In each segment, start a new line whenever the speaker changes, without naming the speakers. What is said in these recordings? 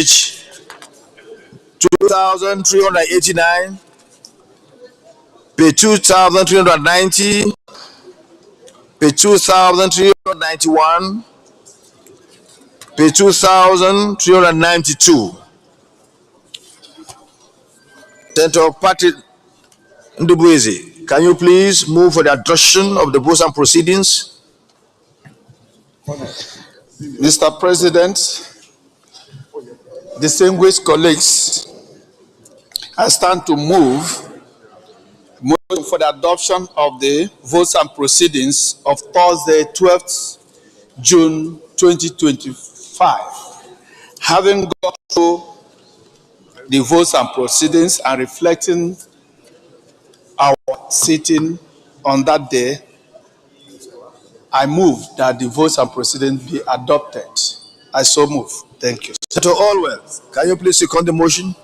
page 2389, page 2390, page 2391, page 2392. Senator Patrick Ndubueze, can you please move for the adoption of the votes and proceedings?
Mr. President, distinguished colleagues, I stand to move for the adoption of the votes and proceedings of Thursday, 12th June 2025. Having gone through the votes and proceedings and reflecting our sitting on that day, I move that the votes and proceedings be adopted. I so move. Thank you.
Senator Allwell, can you please second the motion?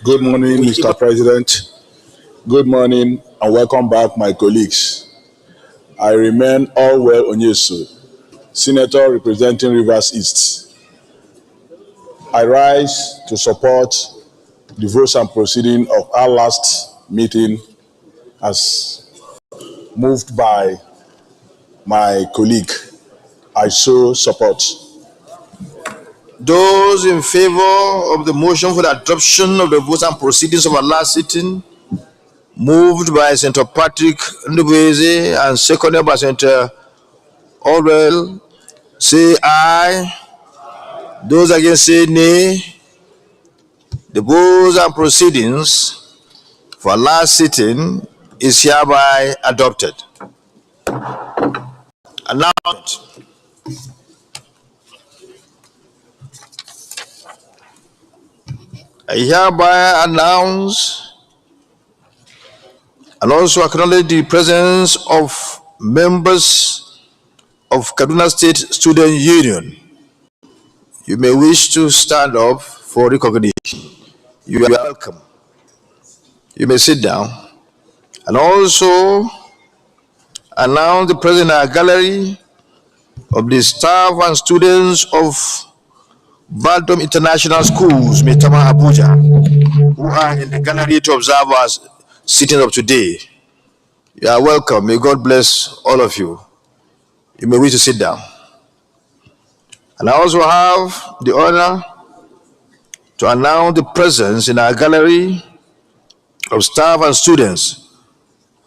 Good morning, Mr. President. Good morning and welcome back, my colleagues. I remain Allwell Onyesu, Senator representing Rivers East. I rise to support the votes and proceeding of our last meeting as moved by my colleague. I so support.
Those in favor of the motion for the adoption of the votes and proceedings of our last sitting, moved by Senator Patrick Ndubueze and seconded by Senator Allwell, say aye. Those against say nay. The votes and proceedings for our last sitting is hereby adopted. Announcement. I hereby announce and also acknowledge the presence of members of Kaduna State Student Union. You may wish to stand up for recognition. You are welcome. You may sit down. And also announce the presence in our gallery of the staff and students of Baldom International Schools, Maitama, Abuja, who are in the gallery to observe us sitting up today. You are welcome. May God bless all of you. You may wish to sit down. And I also have the honor to announce the presence in our gallery of staff and students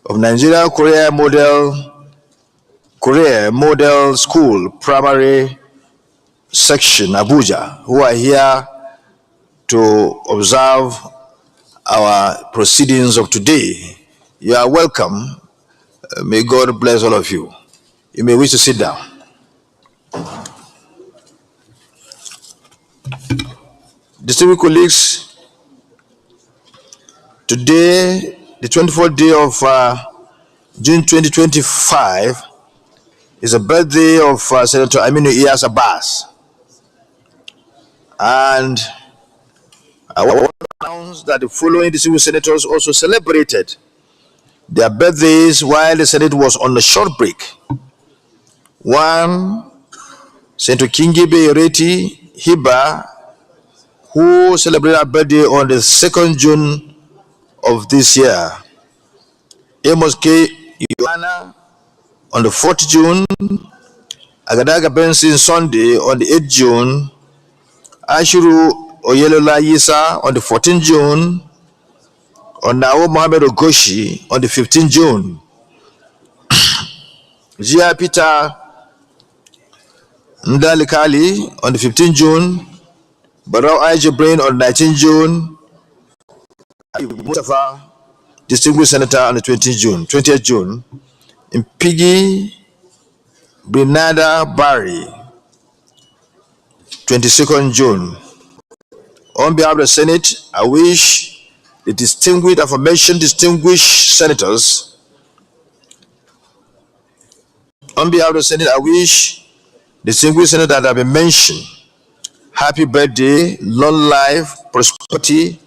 of Nigeria Career Model School Primary Section, Abuja, who are here to observe our proceedings of today. You are welcome. May God bless all of you. You may wish to sit down. Distinguished colleagues, today, the 24th day of June 2025, is the birthday of Senator Aminu Iyas Abbas. And I want to announce that the following distinguished senators also celebrated their birthdays while the Senate was on a short break. One, Senator Kingibe Yoreti Hiba, who celebrated her birthday on the 2nd June of this year. Amos K. Yohana on the 4th June. Agadaga Benson Sunday on the 8th June. Ashuru Oyelola Yisa on the 14th June. Onao Mohamed Ogoshi on the 15th June. Jia Peter Ndalikali on the 15th June. Barao Ijibrain on the 19th June. Mustafa, distinguished senator, on the 20th June. Impigi Brinada Barry, 22nd June. On behalf of the Senate, I wish the aforementioned distinguished senators. On behalf of the Senate, I wish the distinguished senators that have been mentioned happy birthday, long life, prosperity,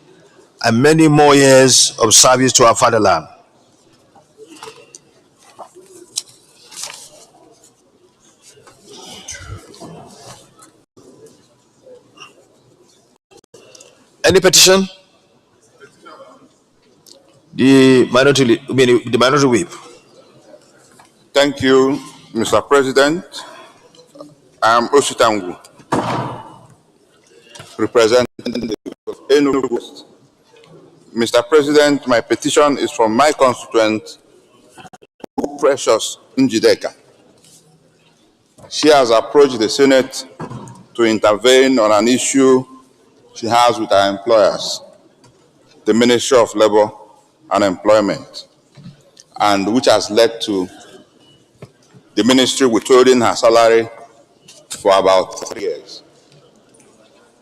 and many more years of service to our fatherland. Any petition? The minority whip.
Thank you, Mr. President. I am Oshitangu, representing the Enugu West. Mr. President, my petition is from my constituent, Precious Njideka. She has approached the Senate to intervene on an issue she has with her employers, the Ministry of Labor and Employment, and which has led to the ministry withholding her salary for about 3 years.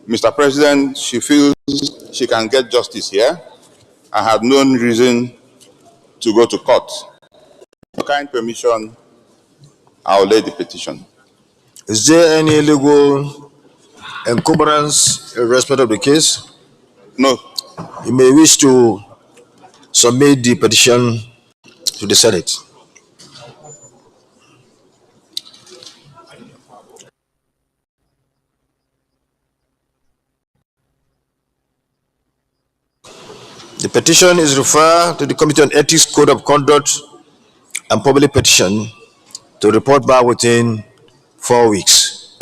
Mr. President, she feels she can get justice here and had no reason to go to court. With kind permission, I will lay the petition.
Is there any legal encumbrance in respect of the case?
No.
You may wish to submit the petition to the Senate. The petition is referred to the Committee on Ethics, Code of Conduct, and Public Petition to report back within 4 weeks.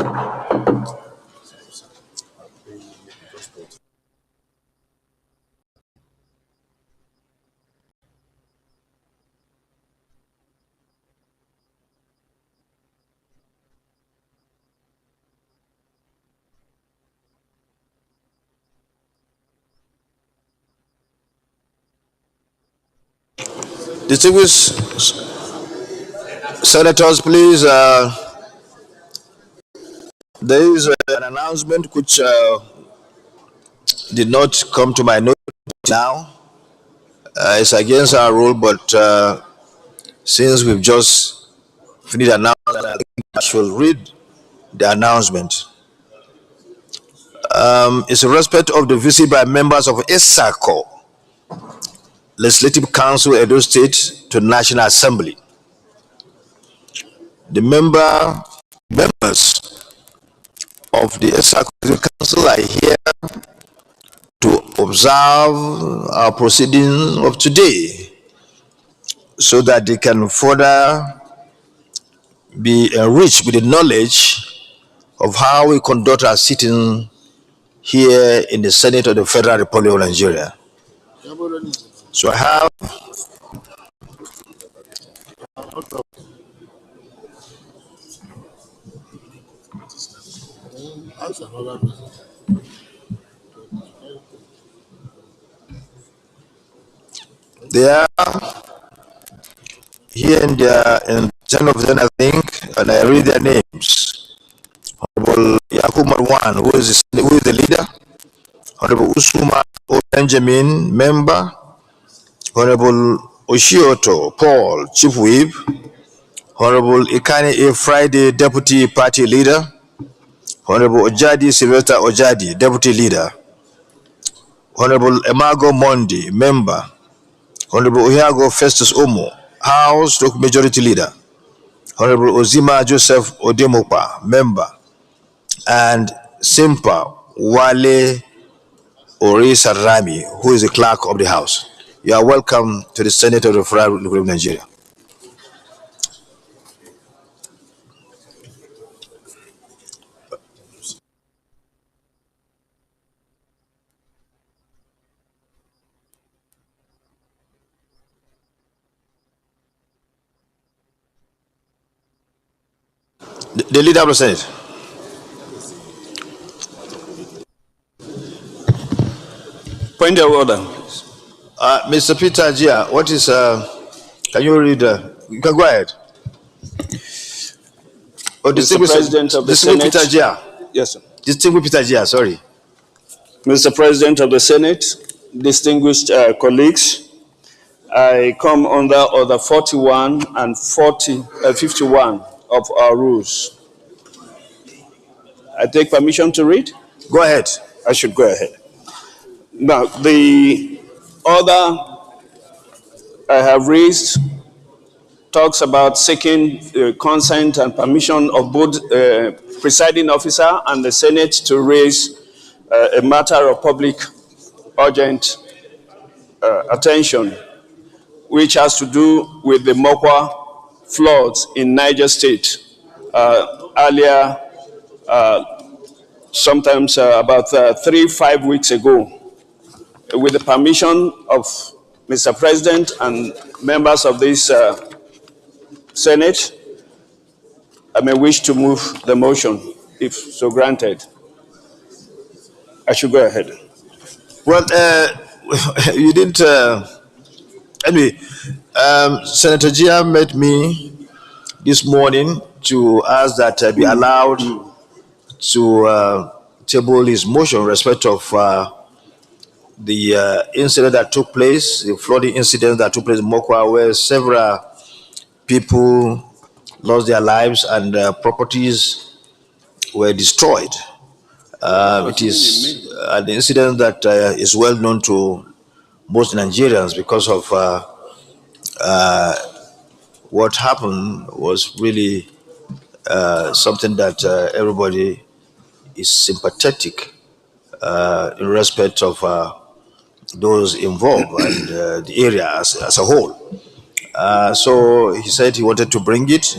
Distinguished senators, please, there is an announcement which did not come to my notice now. It's against our rule, but since we've just finished announcement, I think I should read the announcement. It's in respect of the visit by members of ESACO, Legislative Council, Edo State, to National Assembly. The members of the ESACO Council are here to observe our proceedings of today so that they can further be enriched with the knowledge of how we conduct our sitting here in the Senate of the Federal Republic of Nigeria. So I have they are here in 10 of them, I think, and I read their names. Honorable Yakub Marwan, who is the leader. Honorable Usuma Benjamin, member. Honorable Oshioto Paul, Chief Whip. Honorable Ikane A. Friday, Deputy Party Leader. Honorable Ojadi Sylvester Ojadi, Deputy Leader. Honorable Emago Mondi, member. Honorable Ohiago Festus Omo, House Majority Leader. Honorable Ozima Joseph Odemopa, member. And Simpa Wale Ori Sarami, who is the clerk of the House. You are welcome to the Senate of the Federal Republic of Nigeria. The leader of the Senate.
Point of order.
Mr. Peter Jia, what is, can you read, you can go ahead. Oh,
Mr. President of the Senate.
Peter Jia.
Yes, sir.
Distinguished Peter Jia, sorry.
Mr. President of the Senate, distinguished colleagues, I come under Order 41 and 51 of our rules. I take permission to read?
Go ahead.
I should go ahead. Now, the order I have raised talks about seeking consent and permission of both presiding officer and the Senate to raise a matter of public urgent attention, which has to do with the Mokwa floods in Niger State. Earlier, sometimes about 3-5 weeks ago, with the permission of Mr. President and members of this Senate, I may wish to move the motion, if so granted. I should go ahead.
Well, you didn't. Anyway, Senator Gia met me this morning to ask that I be allowed to table his motion in respect of the incident that took place, the flooding incident that took place in Mokwa, where several people lost their lives and properties were destroyed. It is an incident that is well known to most Nigerians because of what happened was really something that everybody is sympathetic in respect of those involved and the area as a whole. So he said he wanted to bring it.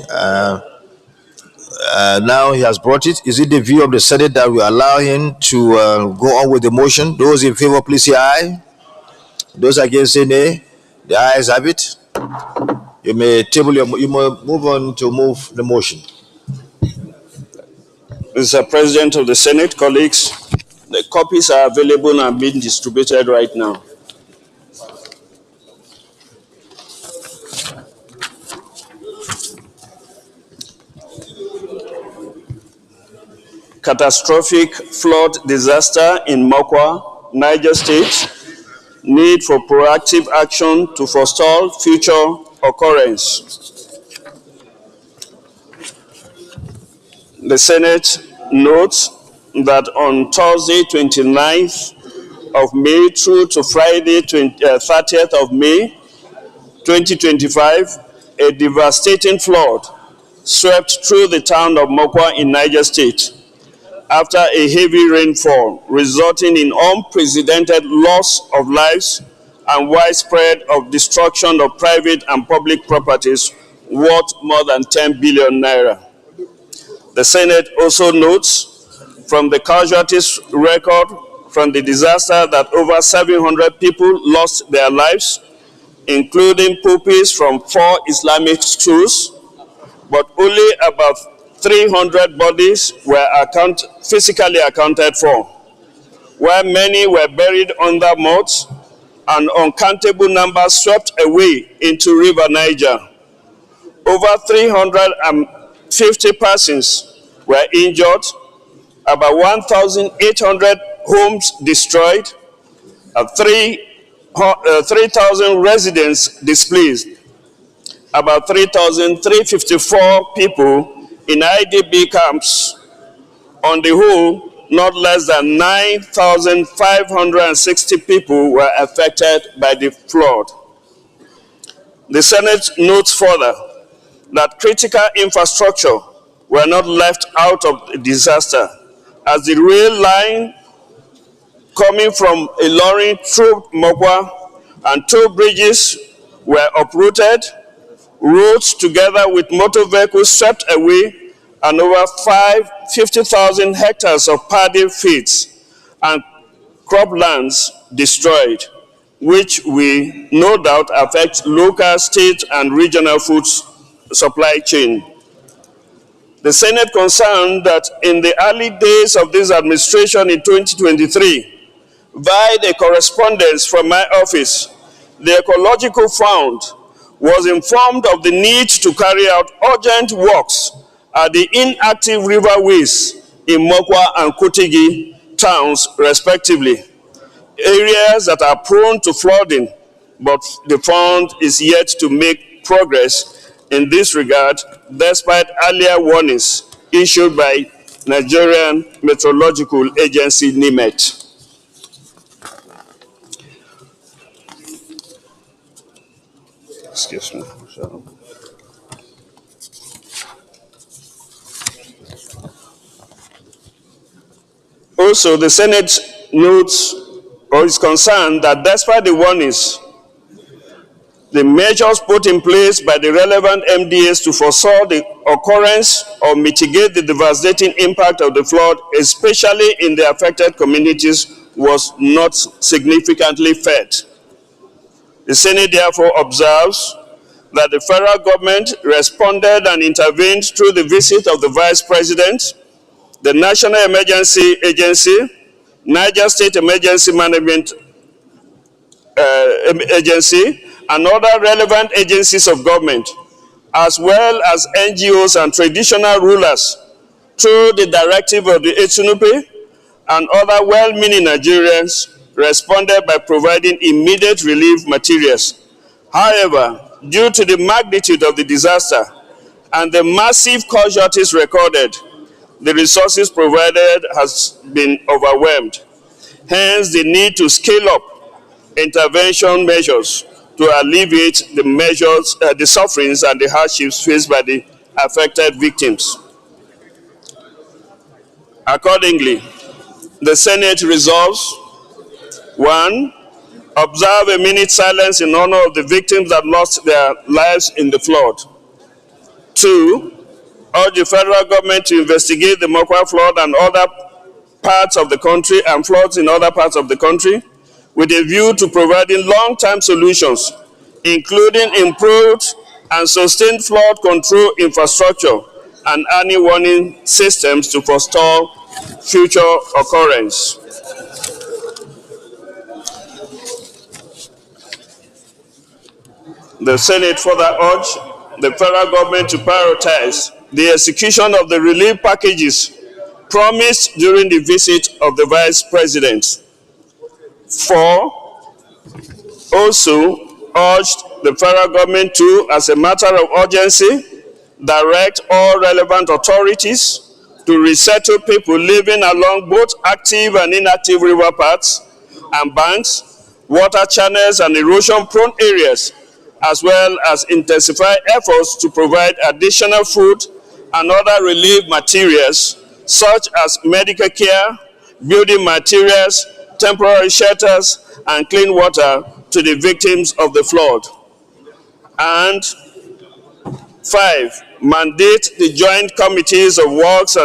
Now he has brought it. Is it the view of the Senate that we allow him to go on with the motion? Those in favor, please say aye. Those against, say nay. The ayes have it. You may table you may move on to move the motion.
Mr. President of the Senate, colleagues, the copies are available and being distributed right now. Catastrophic flood disaster in Mokwa, Niger State. Need for proactive action to forestall future occurrence. The Senate notes that on Thursday, 29th of May through to Friday, 30th of May, 2025, a devastating flood swept through the town of Mokwa in Niger State after a heavy rainfall, resulting in unprecedented loss of lives and widespread of destruction of private and public properties worth more than 10 billion naira. The Senate also notes from the casualties record from the disaster that over 700 people lost their lives, including pupils from 4 Islamic schools, but only about 300 bodies were physically accounted for, while many were buried under moats and uncountable numbers swept away into River Niger. Over 350 persons were injured, about 1,800 homes destroyed, and 3,000 residents displaced. About 3,354 people in IDP camps. On the whole, not less than 9,560 people were affected by the flood. The Senate notes further that critical infrastructure were not left out of the disaster, as the rail line coming from Ilorin through Mokwa and 2 bridges were uprooted, roads together with motor vehicles swept away, and over 50,000 hectares of paddy fields and croplands destroyed, which will no doubt affect local, state, and regional food supply chain. The Senate concerned that in the early days of this administration in 2023, via the correspondence from my office, the Ecological Fund was informed of the need to carry out urgent works at the inactive riverways in Mokwa and Kutigi towns, respectively, areas that are prone to flooding, but the fund is yet to make progress in this regard, despite earlier warnings issued by Nigerian Meteorological Agency, NIMET. Excuse me. Also, the Senate notes or is concerned that despite the warnings, the measures put in place by the relevant MDAs to foresaw the occurrence or mitigate the devastating impact of the flood, especially in the affected communities, was not significantly felt. The Senate therefore observes that the federal government responded and intervened through the visit of the Vice President, the National Emergency Agency, Niger State Emergency Management Agency, and other relevant agencies of government, as well as NGOs and traditional rulers, through the directive of the Etsunupe, and other well-meaning Nigerians responded by providing immediate relief materials. However, due to the magnitude of the disaster and the massive casualties recorded, the resources provided has been overwhelmed. Hence, the need to scale up intervention measures to alleviate the sufferings and the hardships faced by the affected victims. Accordingly, the Senate resolves: 1. Observe a minute silence in honor of the victims that lost their lives in the flood. 2. Urge the federal government to investigate the Mokwa flood and other parts of the country and floods in other parts of the country with a view to providing long-term solutions, including improved and sustained flood control infrastructure and early warning systems to forestall future occurrence. The Senate further urged the federal government to prioritize the execution of the relief packages promised during the visit of the Vice President. 4. Also urged the federal government to, as a matter of urgency, direct all relevant authorities to resettle people living along both active and inactive river paths and banks, water channels, and erosion-prone areas, as well as intensify efforts to provide additional food and other relief materials, such as medical care, building materials, temporary shelters, and clean water to the victims of the flood. And 5, mandate the joint committees of works,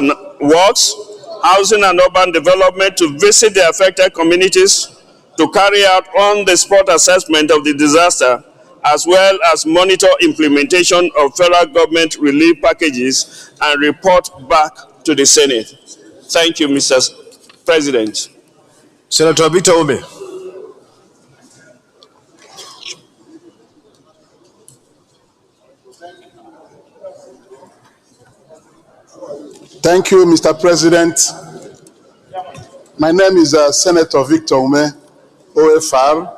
housing and urban development to visit the affected communities to carry out on-the-spot assessment of the disaster, as well as monitor implementation of federal government relief packages and report back to the Senate. Thank you, Mr. President.
Senator Victor Ume.
Thank you, Mr. President. My name is Senator Victor Ume, OFR.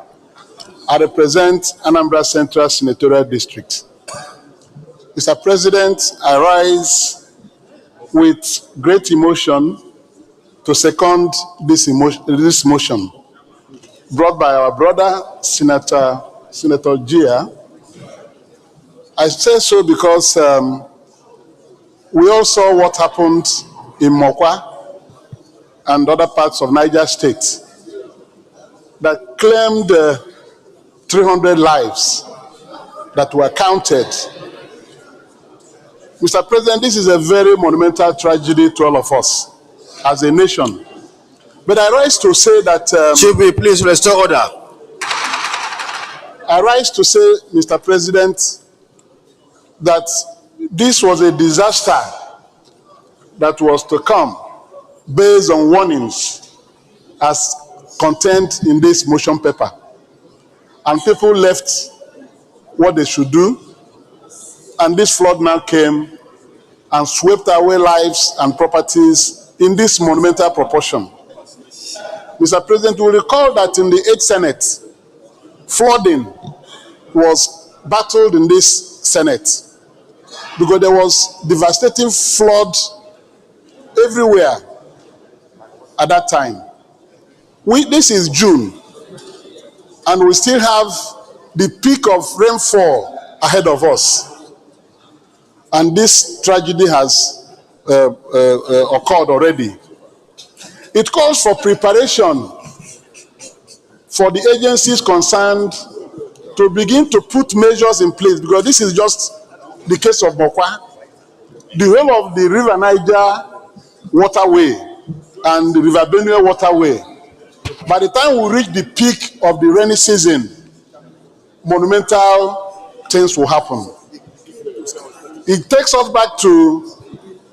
I represent Anambra Central Senatorial District. Mr. President, I rise with great emotion to second this motion brought by our brother, Senator Gia. I say so because we all saw what happened in Mokwa and other parts of Niger State that claimed 300 lives that were counted. Mr. President, this is a very monumental tragedy to all of us as a nation. But I rise to say that...
Chief, please restore order.
I rise to say, Mr. President, that this was a disaster that was to come based on warnings as contained in this motion paper. And people left what they should do, and this flood now came and swept away lives and properties in this monumental proportion. Mr. President, you will recall that in the 8th Senate, flooding was battled in this Senate because there was devastating flood everywhere at that time. This is June, and we still have the peak of rainfall ahead of us. And this tragedy has occurred already. It calls for preparation for the agencies concerned to begin to put measures in place, because this is just the case of Bokwa. The whole of the River Niger waterway and the River Benue waterway, by the time we reach the peak of the rainy season, monumental things will happen. It takes us back to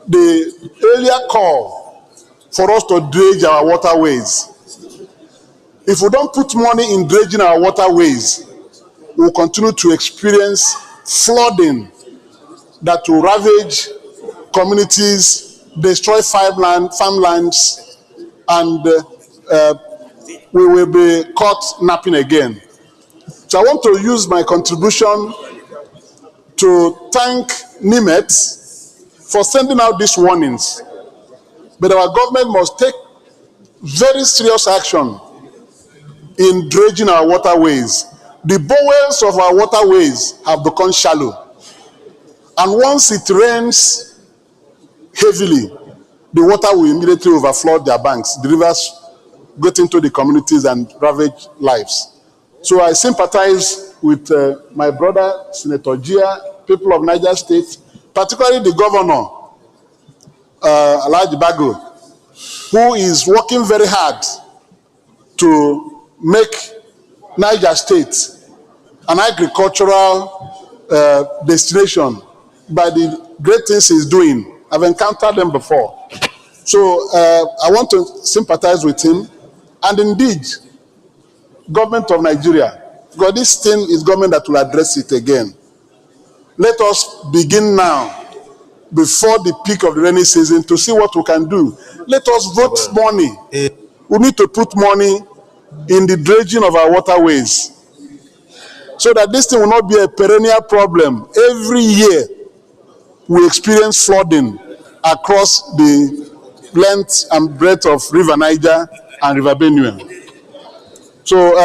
the earlier call for us to dredge our waterways. If we don't put money in dredging our waterways, we'll continue to experience flooding that will ravage communities, destroy farmlands, and we will be caught napping again. So I want to use my contribution to thank NIMET for sending out these warnings. But our government must take very serious action in dredging our waterways. The bowels of our waterways have become shallow. And once it rains heavily, the water will immediately overflood their banks. The rivers get into the communities and ravage lives. So I sympathize with my brother, Senator Gia, people of Niger State, particularly the governor, Alhaji Bago, who is working very hard to make Niger State an agricultural destination by the great things he's doing. I've encountered them before. So I want to sympathize with him. And indeed, government of Nigeria, because this thing is government that will address it again. Let us begin now, before the peak of the rainy season, to see what we can do. Let us vote money. We need to put money in the dredging of our waterways, so that this thing will not be a perennial problem. Every year, we experience flooding across the length and breadth of River Niger and River Benue. So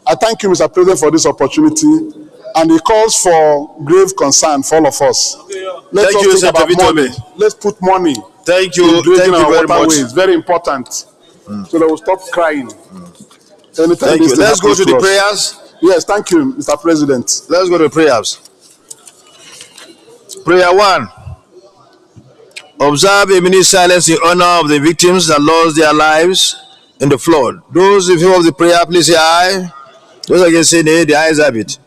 I thank you, Mr. President, for this opportunity, and it calls for grave concern for all of us. Let's
thank you,
think about money. Let's put money.
Thank you.
In dredging
Thank you
our
very much.
It's very important, so that we'll stop crying.
Thank you. Let's go to the prayers.
Yes, thank you, Mr. President.
Let's go to prayers. Prayer 1. Observe a minute silence in honor of the victims that lost their lives in the flood. Those in favor of the prayer, please say aye. Those against say nay, the ayes have it.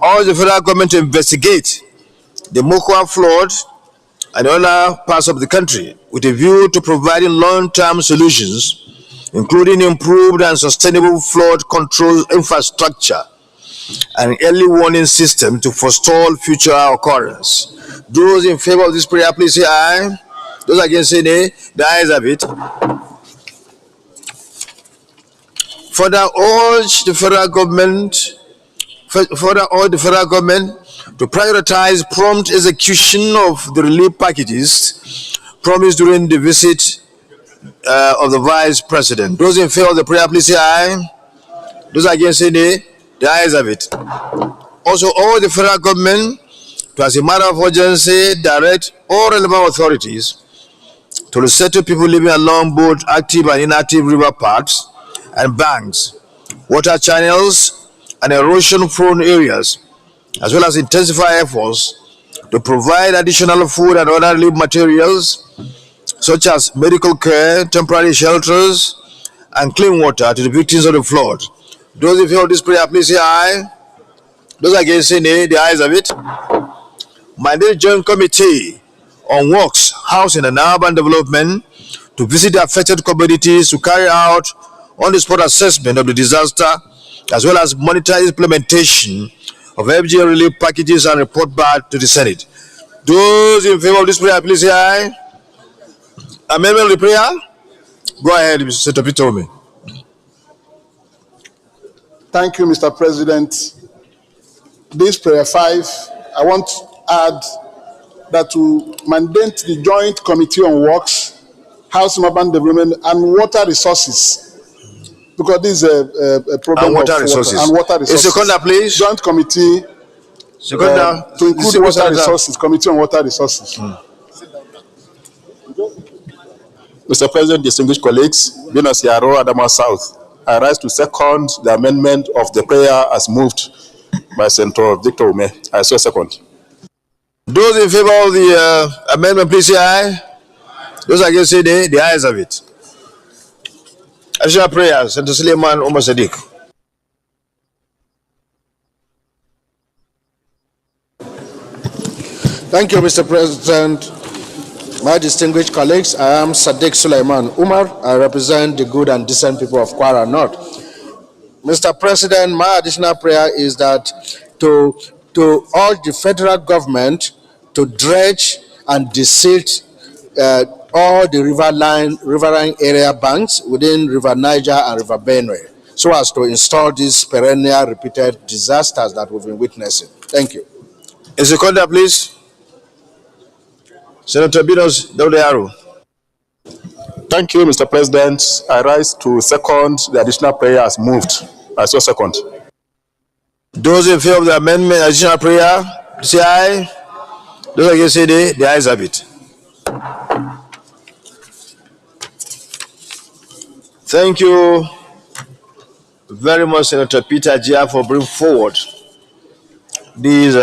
Urge the federal government to investigate the Mokwa flood and other parts of the country with a view to providing long-term solutions, including improved and sustainable flood control infrastructure and early warning system to forestall future occurrence. Those in favor of this prayer, please say aye. Those against say nay, the ayes have it. Further urge the federal government to prioritize prompt execution of the relief packages promised during the visit of the Vice President. Those in favor of the prayer, please say aye. Those against say nay, the ayes have it. Also, urge the federal government to, as a matter of urgency, direct all relevant authorities to resettle people living along both active and inactive river paths and banks, water channels, and erosion-prone areas, as well as intensify efforts to provide additional food and other relief materials, such as medical care, temporary shelters, and clean water to the victims of the flood. Those in favor of this prayer, please say aye. Those against say nay, the ayes have it. Mandate Joint Committee on Works, Housing, and Urban Development to visit the affected communities to carry out on-the-spot assessment of the disaster, as well as monitor implementation of FGA relief packages and report back to the Senate. Those in favor of this prayer, please say aye. Amendment of the prayer? Go ahead, Mr. Topitomi.
Thank you, Mr. President. This prayer 5, I want to add that to mandate the Joint Committee on Works, Housing, Urban Development, and Water Resources, because this is a problem
and water
of
resources.
Water and water resources.
A seconder, please.
Joint Committee
to include
Water Resources, Committee on Water Resources.
Mr. President, distinguished colleagues, being as Yaro Adama South, I rise to second the amendment of the prayer as moved by Senator Victor Ume. I so second.
Those in favor of the amendment, please say aye. Those against say nay. The ayes have it. Additional prayers, Senator Suleiman Omar Sadiq.
Thank you, Mr. President. My distinguished colleagues, I am Sadiq Suleiman Umar. I represent the good and decent people of Kwara North. Mr. President, my additional prayer is that to urge the federal government to dredge and desilt all the riverine area banks within River Niger and River Benue, so as to install these perennial repeated disasters that we've been witnessing. Thank you.
In seconder, please. Senator Binos Daudearo.
Thank you, Mr. President. I rise to second the additional prayer as moved. I so second.
Those in favor of the amendment, additional prayer, say aye. Those against say nay. The ayes have it. Thank you very much, Senator Peter Jia, for bringing forward this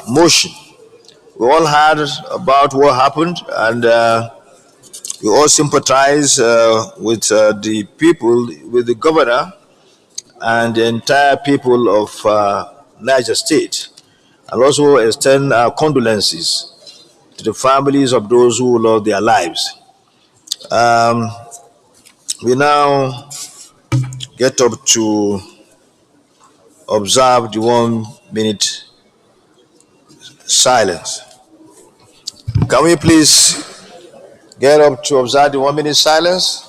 motion. We all heard about what happened, and we all sympathize with the people, with the governor, and the entire people of Niger State, and also extend our condolences to the families of those who lost their lives. We now get up to observe the 1 minute silence. Can we please get up to observe the 1 minute silence?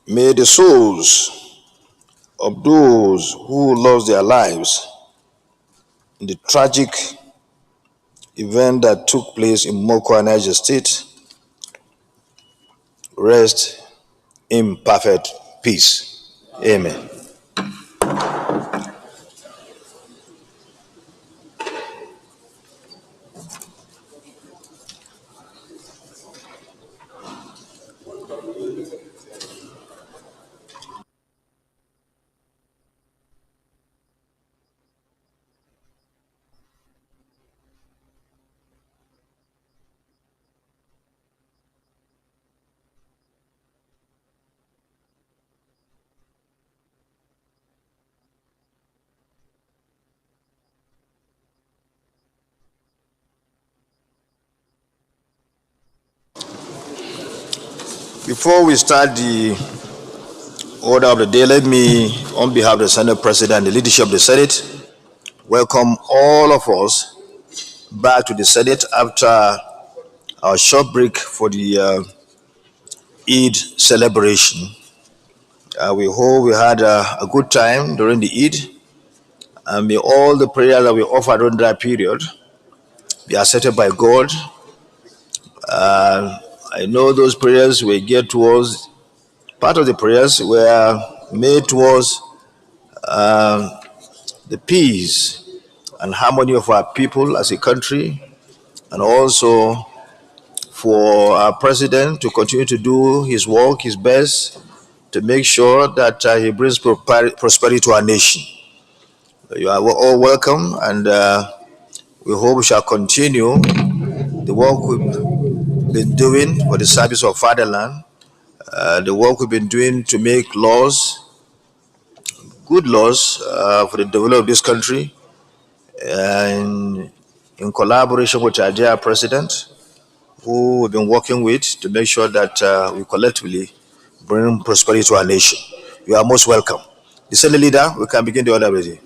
May the souls of those who lost their lives in the tragic event that took place in Mokwa, Niger State, rest in perfect peace. Amen. Before we start the order of the day, let me, on behalf of the Senate President and the leadership of the Senate, welcome all of us back to the Senate after our short break for the Eid celebration. We hope we had a good time during the Eid, and may all the prayers that we offered during that period be accepted by God. I know those prayers were geared towards, part of the prayers were made towards the peace and harmony of our people as a country, and also for our president to continue to do his work, his best, to make sure that he brings prosperity to our nation. You are all welcome, and we hope we shall continue the work we've been doing for the service of fatherland, the work we've been doing to make laws, good laws for the development of this country, and in collaboration with our dear president, who we've been working with to make sure that we collectively bring prosperity to our nation. You are most welcome. The Senate leader, we can begin the order already.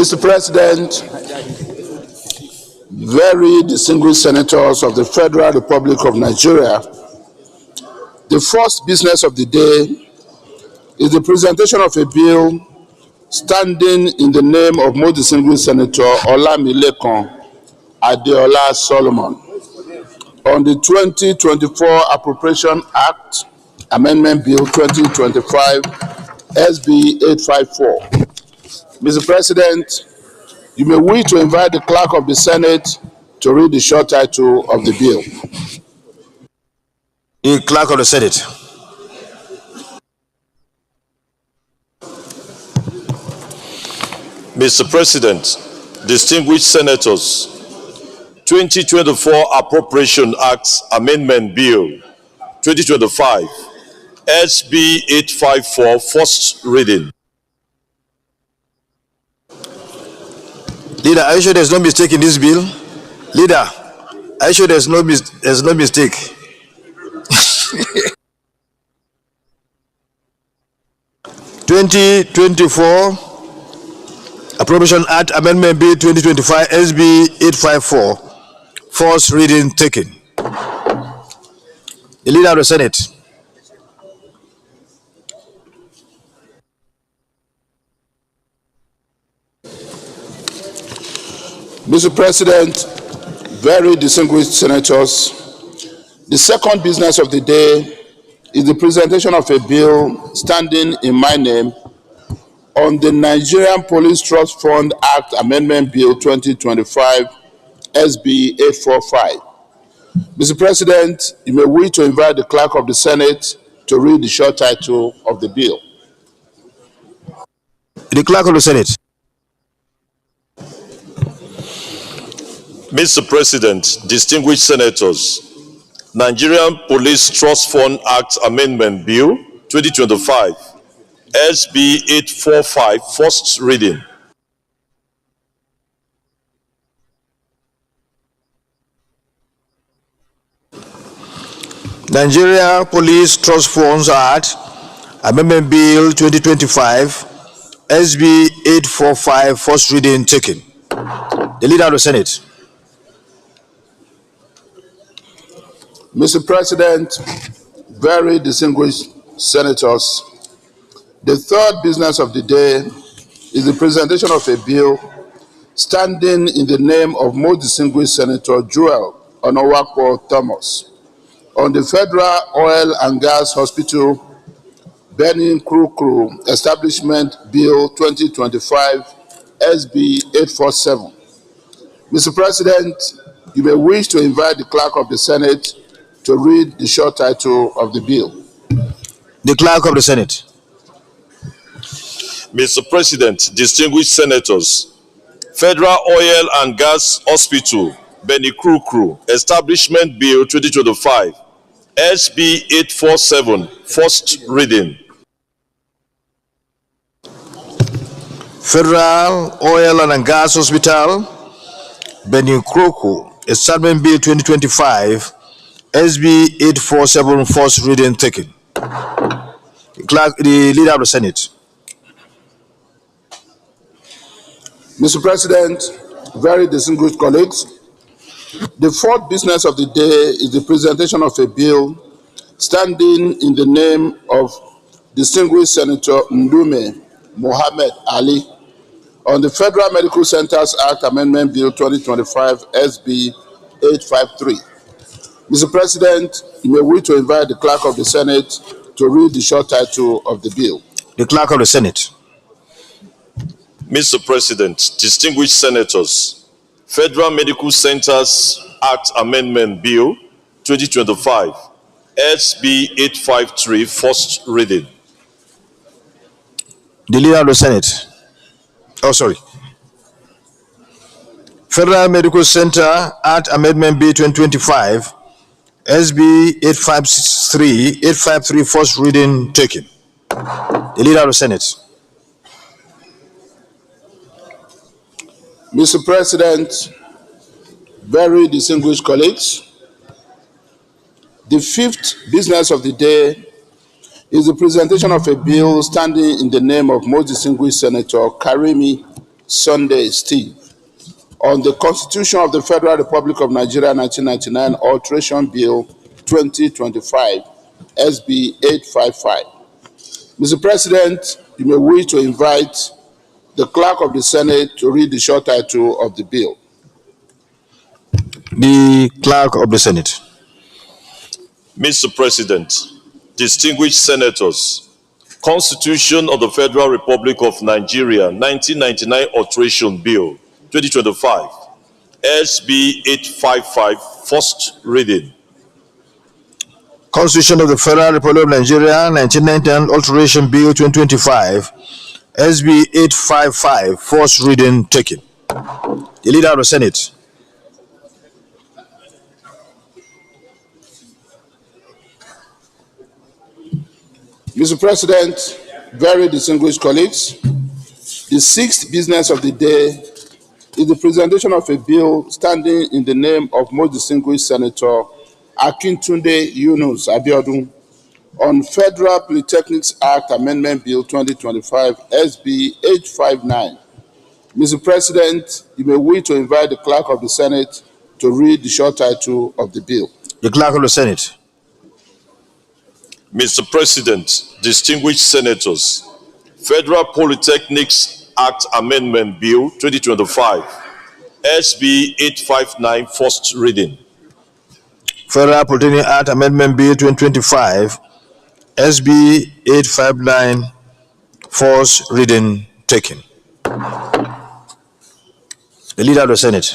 Mr. President, very distinguished senators of the Federal Republic of Nigeria, the first business of the day is the presentation of a bill standing in the name of most distinguished Senator Olamilekan Adeola Solomon on the 2024 Appropriation Act Amendment Bill 2025 SB 854. Mr. President, you may wish to invite the Clerk of the Senate to read the short title of the bill.
The Clerk of the Senate.
Mr. President, distinguished senators, 2024 Appropriation Act Amendment Bill 2025 SB 854, first reading.
Leader, are you sure there's no mistake in this bill? Leader, are you sure there's no mistake? (2024) Appropriation Act Amendment Bill 2025 SB 854, first reading taken. The Leader of the Senate.
Mr. President, very distinguished senators, the second business of the day is the presentation of a bill standing in my name on the Nigerian Police Trust Fund Act Amendment Bill 2025 SB 845. Mr. President, you may wish to invite the Clerk of the Senate to read the short title of the bill.
The Clerk of the Senate.
Mr. President, distinguished senators, Nigerian Police Trust Fund Act Amendment Bill 2025 SB 845, first reading.
Nigeria Police Trust Funds Act Amendment Bill 2025 SB 845, first reading taken. The Leader of the Senate.
Mr. President, very distinguished senators, the third business of the day is the presentation of a bill standing in the name of most distinguished Senator Joel Onowakwo Thomas on the Federal Oil and Gas Hospital Benin Krukru Establishment Bill 2025 SB 847. Mr. President, you may wish to invite the Clerk of the Senate to read the short title of the bill.
The Clerk of the Senate.
Mr. President, distinguished senators, Federal Oil and Gas Hospital Benin Krukru Establishment Bill 2025 SB 847, first reading.
Federal Oil and Gas Hospital Benin Krukru Establishment Bill 2025 SB 847, first reading taken. The Leader of the Senate.
Mr. President, very distinguished colleagues, the fourth business of the day is the presentation of a bill standing in the name of distinguished Senator Ndume Mohammed Ali on the Federal Medical Centers Act Amendment Bill 2025 SB 853. Mr. President, you may wish to invite the Clerk of the Senate to read the short title of the bill.
The Clerk of the Senate.
Mr. President, distinguished senators, Federal Medical Centers Act Amendment Bill 2025 SB 853, first reading.
The Leader of the Senate. Federal Medical Center Act Amendment Bill 2025 SB 853, first reading taken. The Leader of the Senate.
Mr. President, very distinguished colleagues, the fifth business of the day is the presentation of a bill standing in the name of most distinguished Senator Karimi Sunday Steve, on the Constitution of the Federal Republic of Nigeria 1999 Alteration Bill 2025, SB 855. Mr. President, you may wish to invite the Clerk of the Senate to read the short title of the bill.
The Clerk of the Senate.
Mr. President, distinguished senators, Constitution of the Federal Republic of Nigeria 1999 Alteration Bill 2025, SB 855, first reading.
Constitution of the Federal Republic of Nigeria 1999 Alteration Bill 2025, SB 855, first reading taken. The Leader of the Senate.
Mr. President, very distinguished colleagues, the sixth business of the day is the presentation of a bill standing in the name of most distinguished Senator Akintunde Yunus Abiodun on Federal Polytechnics Act Amendment Bill 2025, SB 859. Mr. President, you may wish to invite the Clerk of the Senate to read the short title of the bill.
The Clerk of the Senate.
Mr. President, distinguished senators, Federal Polytechnics Act Amendment Bill 2025, SB 859, first reading.
Federal Polytechnics Act Amendment Bill 2025, SB 859, first reading taken. The Leader of the Senate.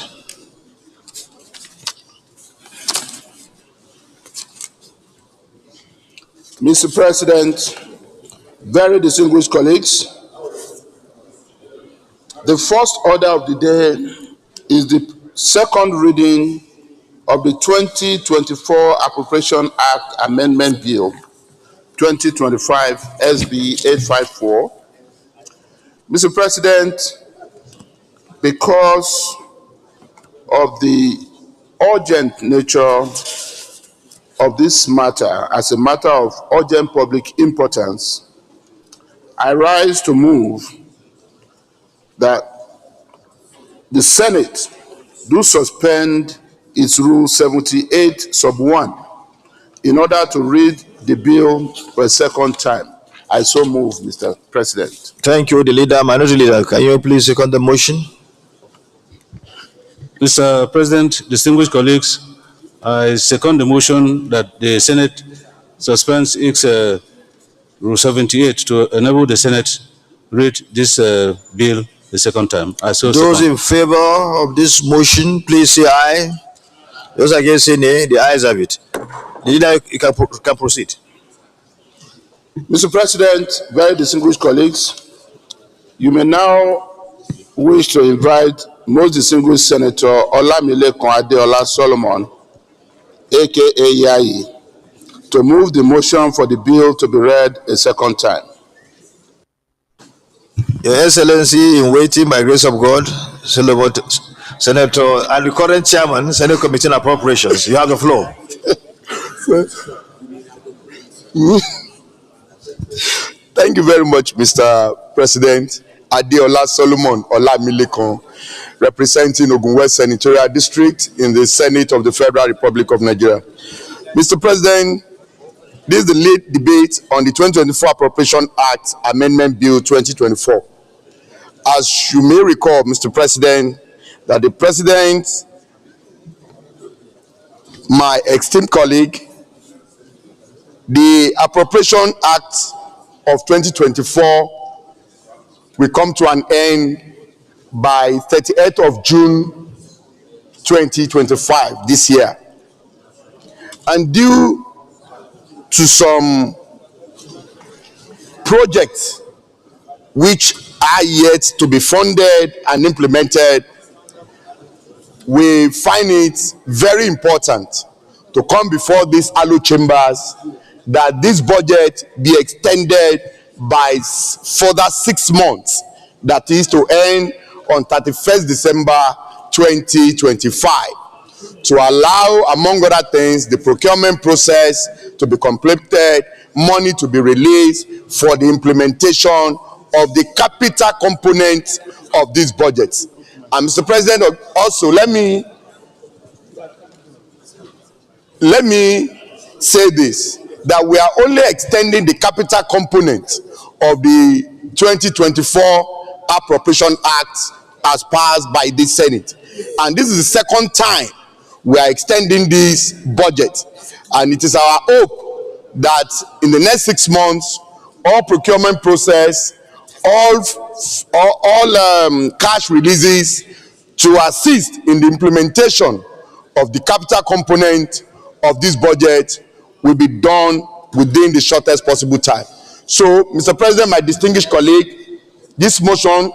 Mr. President, very distinguished colleagues, the first order of the day is the second reading of the 2024 Appropriation Act Amendment Bill 2025, SB 854. Mr. President, because of the urgent nature of this matter as a matter of urgent public importance, I rise to move that the Senate do suspend its Rule 78 sub 1 in order to read the bill for a second time. I so move, Mr. President.
Thank you, the Leader. Minority Leader, can you please second the motion?
Mr. President, distinguished colleagues, I second the motion that the Senate suspends its Rule 78 to enable the Senate read this bill the second time.
Those in favor of this motion, please say aye. Those against say nay. The ayes have it. The Leader, you can proceed.
Mr. President, very distinguished colleagues, you may now wish to invite most distinguished Senator Olamilekan Adeola Solomon, aka Yayi, to move the motion for the bill to be read a second time.
Your Excellency, in waiting by grace of God, Senator and the current Chairman, Senate Committee on Appropriations, you have the floor.
Thank you very much, Mr. President. Adeola Solomon Olamilekan, representing Ogun West Senatorial District in the Senate of the Federal Republic of Nigeria. Mr. President, this is the late debate on the 2024 Appropriation Act Amendment Bill 2024. As you may recall, Mr. President, that the President, my esteemed colleague, the Appropriation Act of 2024 will come to an end by 30th of June 2025 this year. And due to some projects which are yet to be funded and implemented, we find it very important to come before these hallowed chambers that this budget be extended by further 6 months, that is to end on 31st December 2025, to allow, among other things, the procurement process to be completed, money to be released for the implementation of the capital component of this budget. And Mr. President, also let me say this, that we are only extending the capital component of the 2024 Appropriation Act as passed by the Senate. And this is the second time we are extending this budget. And it is our hope that in the next 6 months, all procurement process, all cash releases to assist in the implementation of the capital component of this budget will be done within the shortest possible time. So, Mr. President, my distinguished colleague, this motion,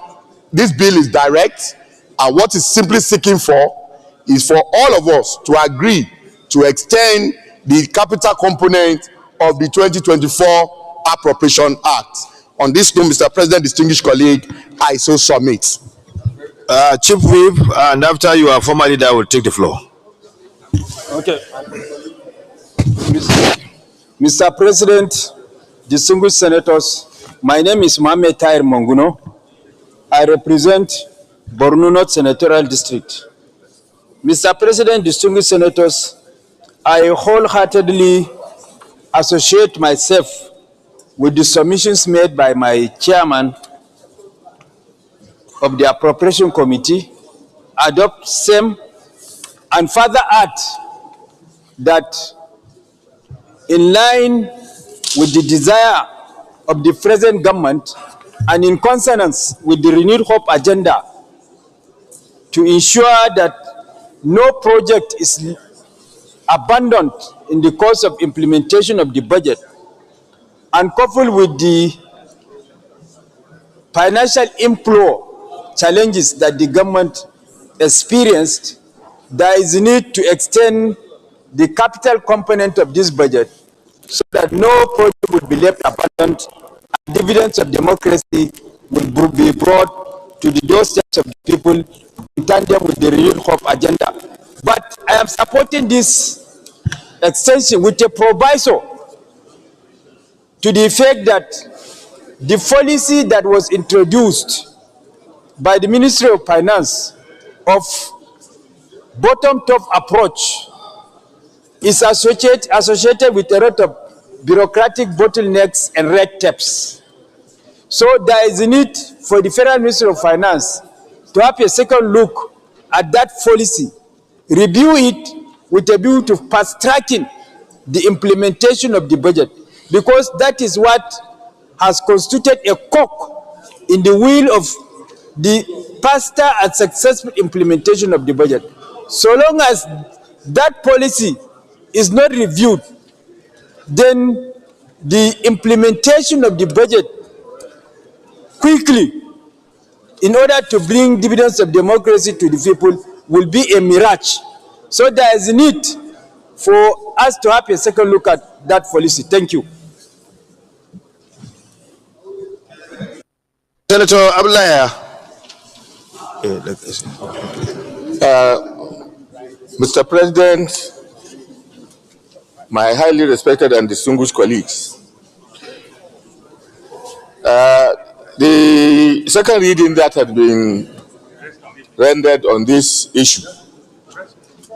this bill is direct, and what it's simply seeking for is for all of us to agree to extend the capital component of the 2024 Appropriation Act. On this note, Mr. President, distinguished colleague, I so submit.
Chief Whip, and after you are former leader, will take the floor.
Okay. Mr. President, distinguished senators, my name is Mohamed Tahir Monguno. I represent Borno North Senatorial District. Mr. President, distinguished senators, I wholeheartedly associate myself with the submissions made by my chairman of the Appropriation Committee, adopt same, and further add that in line with the desire of the present government and in consonance with the renewed hope agenda to ensure that no project is abandoned in the course of implementation of the budget, and coupled with the financial inflow challenges that the government experienced, there is a need to extend the capital component of this budget so that no project would be left abandoned and dividends of democracy will be brought to the doorsteps of the people in tandem with the renewed hope agenda. But I am supporting this extension with a proviso to the effect that the policy that was introduced by the Ministry of Finance of bottom-top approach is associated with a lot of bureaucratic bottlenecks and red tapes. So there is a need for the Federal Ministry of Finance to have a second look at that policy, review it with a view to fast-tracking the implementation of the budget, because that is what has constituted a cog in the wheel of the faster and successful implementation of the budget. So long as that policy is not reviewed, then the implementation of the budget quickly, in order to bring dividends of democracy to the people, will be a mirage. So there is a need for us to have a second look at that policy. Thank you.
Senator Abdullah.
Mr. President, my highly respected and distinguished colleagues, the second reading that had been rendered on this issue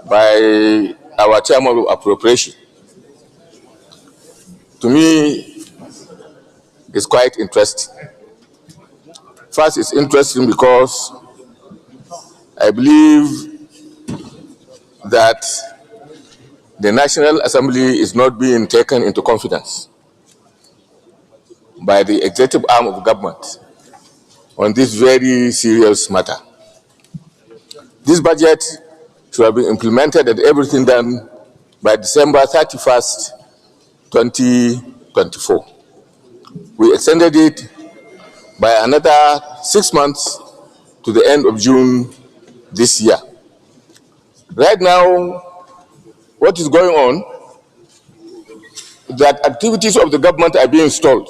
by our chairman of appropriation, to me, is quite interesting. First, it's interesting because I believe that the National Assembly is not being taken into confidence by the executive arm of government on this very serious matter. This budget should have been implemented and everything done by December 31st, 2024. We extended it by another 6 months to the end of June this year. Right now, what is going on, that activities of the government are being stalled.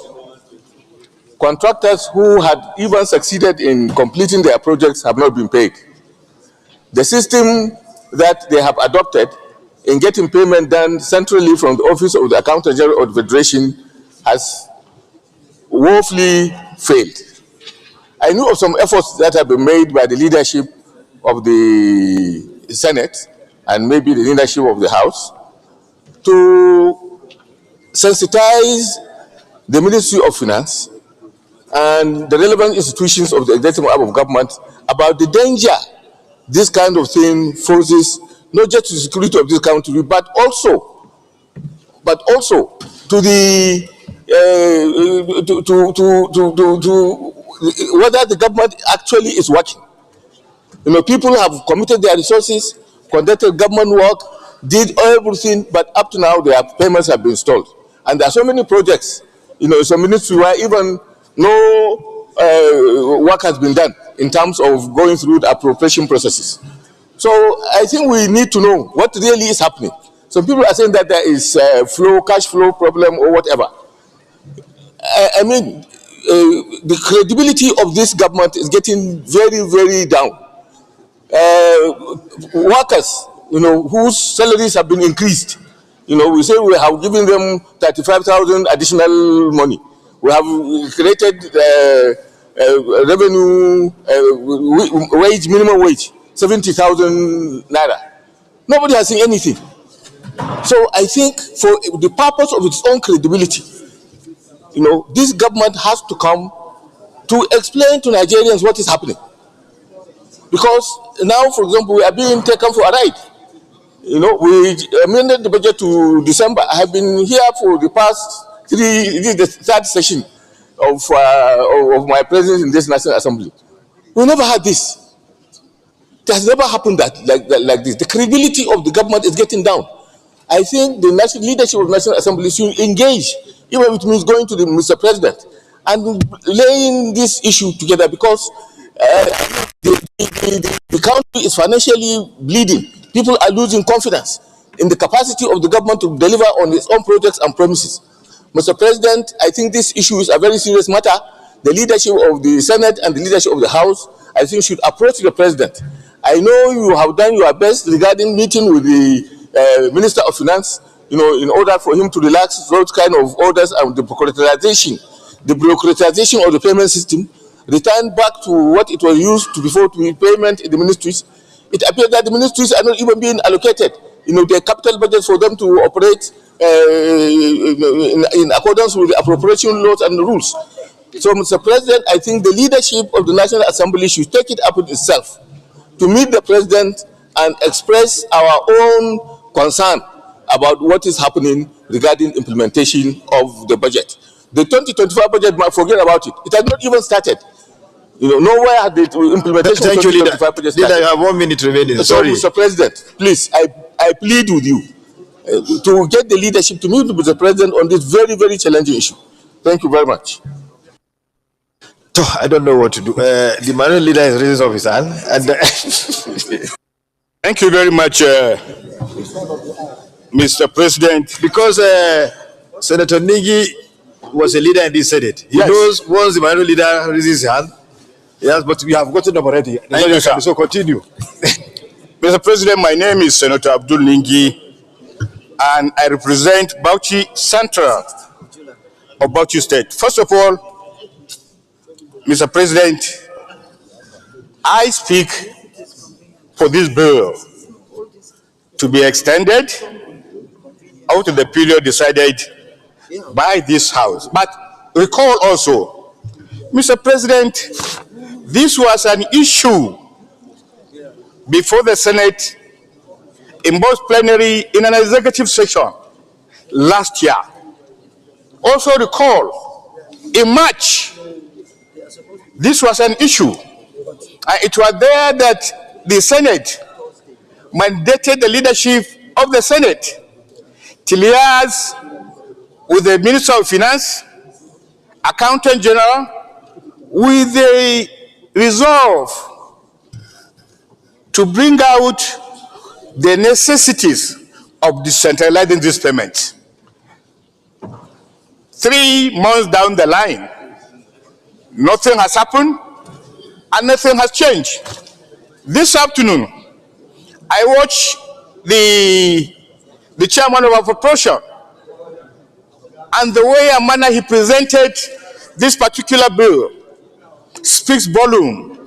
Contractors who had even succeeded in completing their projects have not been paid. The system that they have adopted in getting payment done centrally from the Office of the Accountant General of the Federation has woefully failed. I knew of some efforts that have been made by the leadership of the Senate and maybe the leadership of the House to sensitize the Ministry of Finance and the relevant institutions of the executive arm of government about the danger this kind of thing poses, not just to the security of this country, but also to the whether the government actually is working. You know, people have committed their resources, conducted government work, did everything, but up to now their payments have been stalled. And there are so many projects, you know, some ministries where even no work has been done in terms of going through the appropriation processes. So I think we need to know what really is happening. Some people are saying that there is cash flow problem or whatever. I mean, the credibility of this government is getting very, very down. Workers, you know, whose salaries have been increased, you know, we say we have given them 35,000 additional money. We have created revenue wage, minimum wage, 70,000 naira. Nobody has seen anything. So I think for the purpose of its own credibility, you know, this government has to come to explain to Nigerians what is happening. Because now, for example, we are being taken for a ride. You know, we amended the budget to December. I have been here for the past this is the third session of my presence in this National Assembly. We never had this. It has never happened like this. The credibility of the government is getting down. I think the national leadership of the National Assembly should engage, even if it means going to the Mr. President and laying this issue together, because the country is financially bleeding. People are losing confidence in the capacity of the government to deliver on its own projects and promises. Mr. President, I think this issue is a very serious matter. The leadership of the Senate and the leadership of the House, I think, should approach the President. I know you have done your best regarding meeting with the Minister of Finance, you know, in order for him to relax those kind of orders and the bureaucratization of the payment system, return back to what it was used to before to payment in the ministries. It appears that the ministries are not even being allocated, you know, their capital budgets for them to operate in accordance with the appropriation laws and the rules. So, Mr. President, I think the leadership of the National Assembly should take it upon itself to meet the President and express our own concern about what is happening regarding implementation of the budget. The 2025 budget, forget about it. It has not even started. You know, nowhere had the implementation of the 2025 budget started.
Leader, you have 1 minute remaining. Sorry.
So, Mr. President, please, I plead with you to get the leadership to meet with the President on this very, very challenging issue. Thank you very much.
I don't know what to do. The minority leader is raising up his hand.
Thank you very much, Mr. President.
Because Senator Nigi was a leader in the Senate. He knows once the minority leader raises his hand. Yes, but we have gotten up already.
Thank you, sir.
So continue.
Mr. President, my name is Senator Abdul Ningi, and I represent Bauchi Central of Bauchi State. First of all, Mr. President, I speak for this bill to be extended out of the period decided by this House. But recall also, Mr. President, this was an issue before the Senate in both plenary in an executive session last year. Also recall, in March, this was an issue. It was there that the Senate mandated the leadership of the Senate to liaise with the Minister of Finance, Accountant General, with the resolve to bring out the necessities of decentralizing this payment. 3 months down the line, nothing has happened and nothing has changed. This afternoon, I watched the chairman of appropriation and the way and manner he presented this particular bill. speaks volume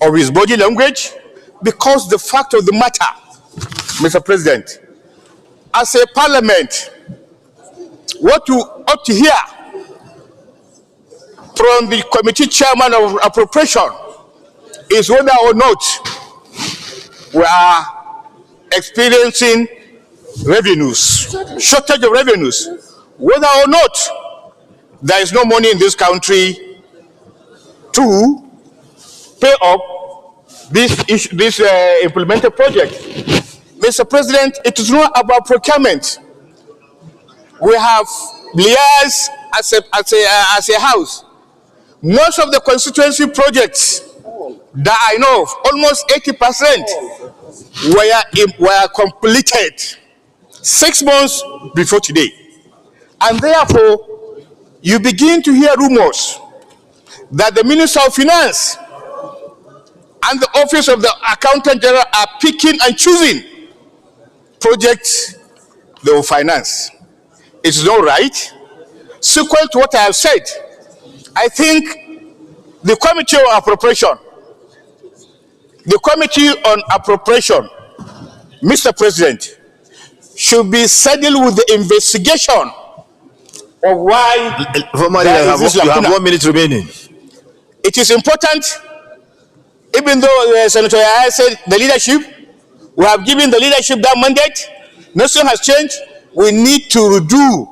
of his body language, because the fact of the matter, Mr. President, as a parliament, what you ought to hear from the committee chairman of appropriation is whether or not we are experiencing revenues, shortage of revenues, whether or not there is no money in this country to pay up this implemented project. Mr. President, it is not about procurement. We have liaised as a house. Most of the constituency projects that I know of, almost 80%, were completed 6 months before today. And therefore, you begin to hear rumors that the Minister of Finance and the Office of the Accountant General are picking and choosing projects they will finance. It's not right. Sequel to what I have said, I think the Committee on Appropriation, Mr. President, should be saddled with the investigation of why
you have 1 minute remaining.
It is important, even though Senator Yahya said the leadership, we have given the leadership that mandate, nothing has changed. We need to redo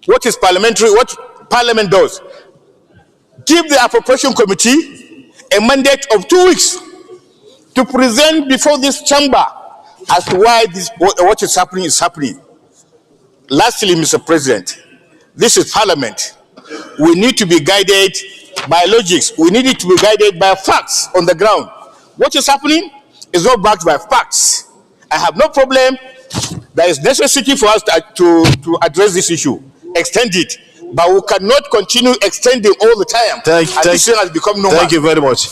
what is parliamentary, what Parliament does. Give the Appropriation Committee a mandate of 2 weeks to present before this chamber as to why what is happening. Lastly, Mr. President, this is Parliament. We need to be guided by logics. We need it to be guided by facts on the ground. What is happening is not backed by facts. I have no problem. There is necessity for us to address this issue. Extend it. But we cannot continue extending all the time. This thing has become normal.
Thank you very much.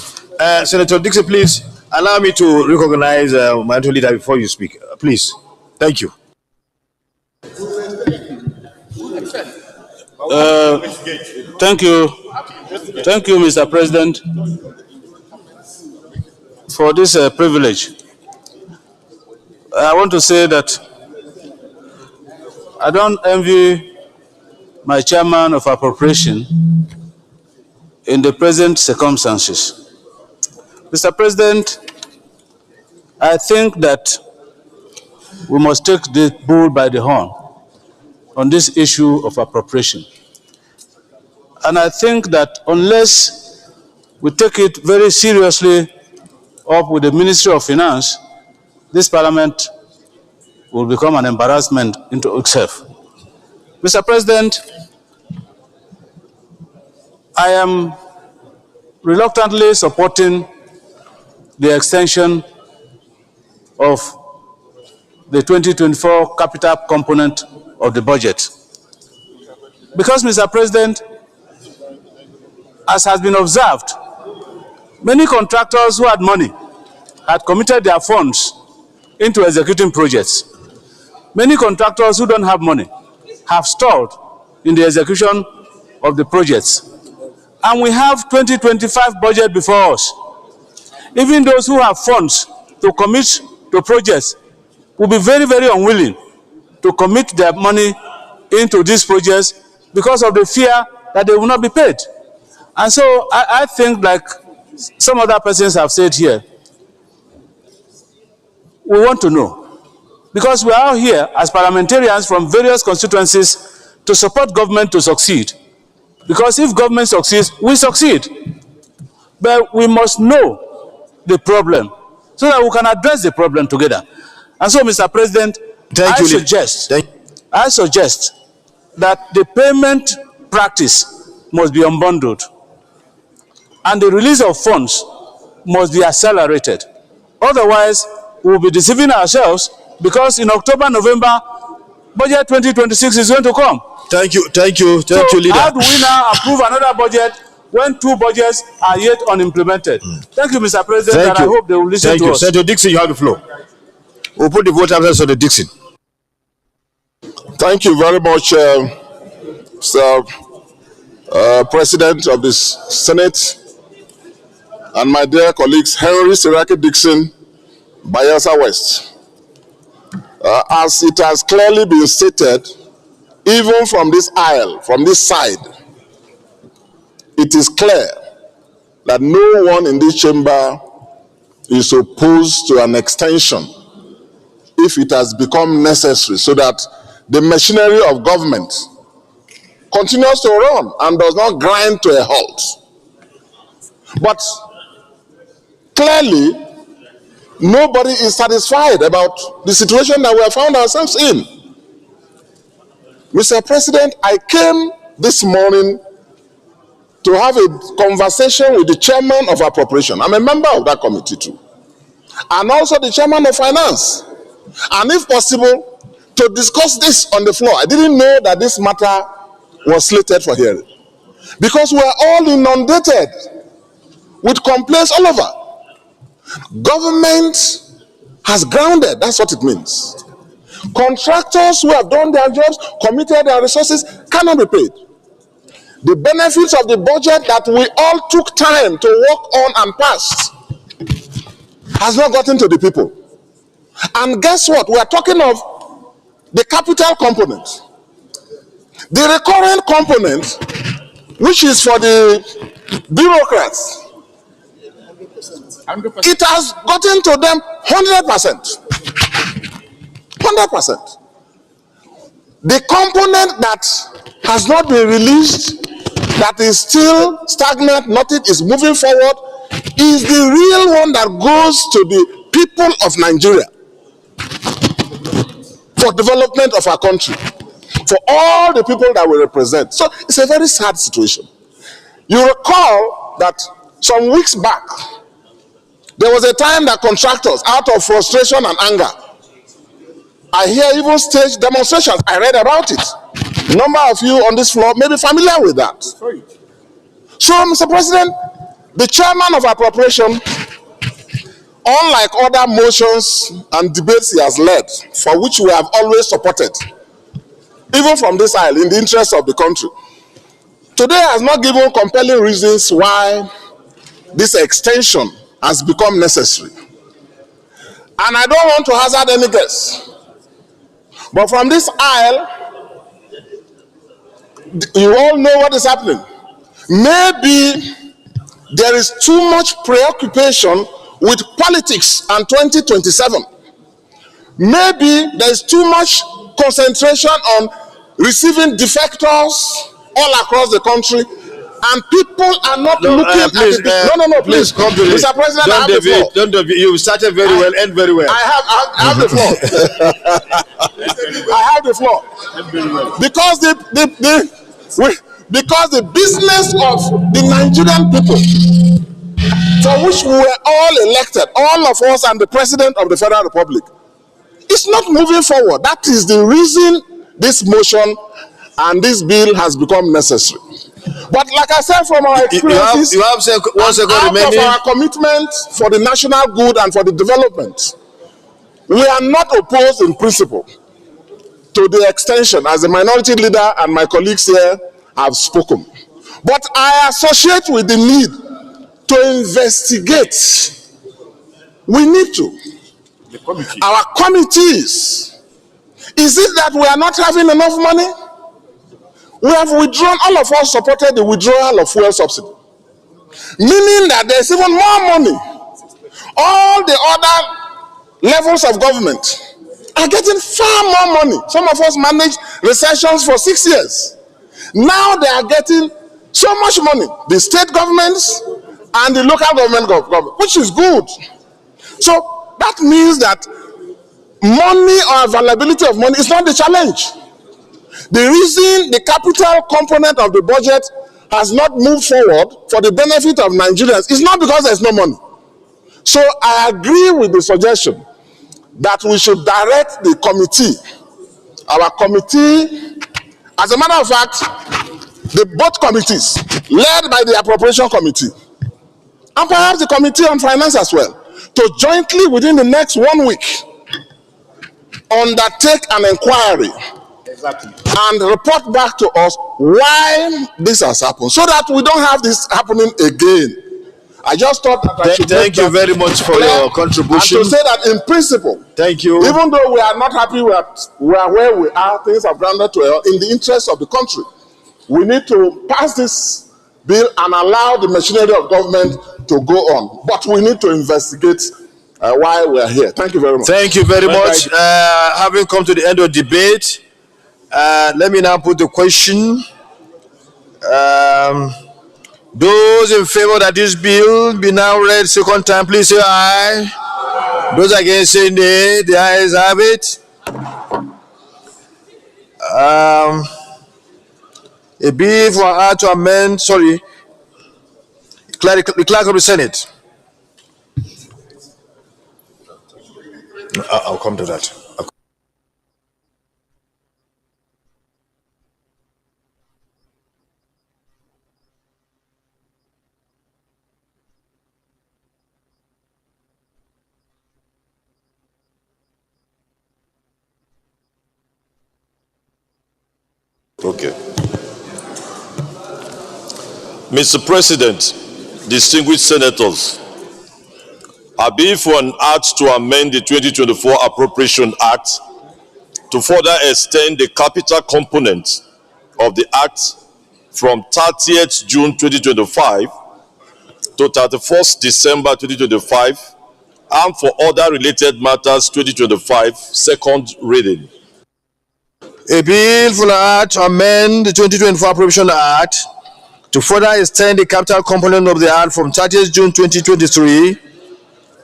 Senator Dixon, please allow me to recognize my leader before you speak. Please. Thank you.
Thank you. Thank you, Mr. President, for this privilege. I want to say that I don't envy my chairman of appropriation in the present circumstances. Mr. President, I think that we must take the bull by the horn on this issue of appropriation. And I think that unless we take it very seriously up with the Ministry of Finance, this Parliament will become an embarrassment into itself. Mr. President, I am reluctantly supporting the extension of the 2024 capital component of the budget. Because, Mr. President, as has been observed, many contractors who had money had committed their funds into executing projects. Many contractors who don't have money have stalled in the execution of the projects. And we have 2025 budget before us. Even those who have funds to commit to projects will be very, very unwilling to commit their money into these projects because of the fear that they will not be paid. And so I think, like some other persons have said here, we want to know, because we are all here as parliamentarians from various constituencies to support government to succeed. Because if government succeeds, we succeed. But we must know the problem so that we can address the problem together. And so, Mr. President, I suggest that the payment practice must be unbundled and the release of funds must be accelerated. Otherwise, we will be deceiving ourselves, because in October, November, budget 2026 is going to come.
Thank you, leader.
How do we now approve another budget when 2 budgets are yet unimplemented? Thank you, Mr. President, and I hope they will listen to us.
Senator Dixon, you have the floor. We'll put the vote after Senator Dixon.
Thank you very much, Mr. President of the Senate. and my dear colleagues Henry Siraki Dixon, Bayelsa West. As it has clearly been stated, even from this aisle, from this side, it is clear that no one in this chamber is opposed to an extension if it has become necessary, so that the machinery of government continues to run and does not grind to a halt. But clearly, nobody is satisfied about the situation that we have found ourselves in. Mr. President, I came this morning to have a conversation with the chairman of appropriation. I'm a member of that committee too. And also the chairman of finance. And if possible, to discuss this on the floor. I didn't know that this matter was slated for hearing, because we are all inundated with complaints all over. Government has grounded, that's what it means. Contractors who have done their jobs, committed their resources, cannot be paid. The benefits of the budget that we all took time to work on and passed has not gotten to the people. And guess what? We are talking of the capital component. The recurrent component, which is for the bureaucrats, 100%. It has gotten to them 100%. 100%. The component that has not been released, that is still stagnant, nothing is moving forward, is the real one that goes to the people of Nigeria for development of our country, for all the people that we represent. So it's a very sad situation. You recall that some weeks back, there was a time that contractors, out of frustration and anger, I hear even stage demonstrations. I read about it. A number of you on this floor may be familiar with that. So, Mr. President, the chairman of appropriation, unlike other motions and debates he has led, for which we have always supported, even from this aisle, in the interest of the country, today has not given compelling reasons why this extension has become necessary. And I don't want to hazard any guess, but from this aisle, you all know what is happening. Maybe there is too much preoccupation with politics and 2027. Maybe there is too much concentration on receiving defectors all across the country, and people are not looking at it. Please, come to Mr. President, I have the floor.
You started very well, end very well.
I have the floor. I have the floor. Because the business of the Nigerian people, for which we were all elected, all of us and the President of the Federal Republic, is not moving forward. That is the reason this motion and this bill has become necessary. But like I said, from our experiences,
you have 1 second remaining.
Of our commitment for the national good and for the development, we are not opposed in principle to the extension, as the minority leader and my colleagues here have spoken. But I associate with the need to investigate. We need to. Our committees. Is it that we are not having enough money? We have withdrawn, all of us supported the withdrawal of fuel subsidy, meaning that there's even more money. All the other levels of government are getting far more money. Some of us managed recessions for 6 years. Now they are getting so much money, the state governments and the local government, which is good. So that means that money or availability of money is not the challenge. The reason the capital component of the budget has not moved forward for the benefit of Nigerians is not because there's no money. So I agree with the suggestion that we should direct the committee, our committee, as a matter of fact, both committees, led by the appropriation committee, and perhaps the committee on finance as well, to jointly within the next 1 week undertake an inquiry and report back to us why this has happened, so that we don't have this happening again.
I just thought that I should
Thank you very much for your contribution.
And to say that in principle,
thank you.
Even though we are not happy with where we are, things have grounded to in the interest of the country. We need to pass this bill and allow the machinery of government to go on. But we need to investigate why we are here. Thank you very much.
Thank you very much. Having come to the end of the debate, let me now put the question. Those in favor that this bill be now read second time, please say aye. Those against say nay. The ayes have it. A bill for her to amend, the clerk of the Senate. I'll come to that.
Okay. Mr. President, distinguished senators, I bill for an act to amend the 2024 Appropriation Act to further extend the capital component of the Act from 30th June 2025 to 31st December 2025 and for other related matters 2025, second reading.
A bill for an act to amend the 2024 Appropriation Act to further extend the capital component of the Act from 30th June 2023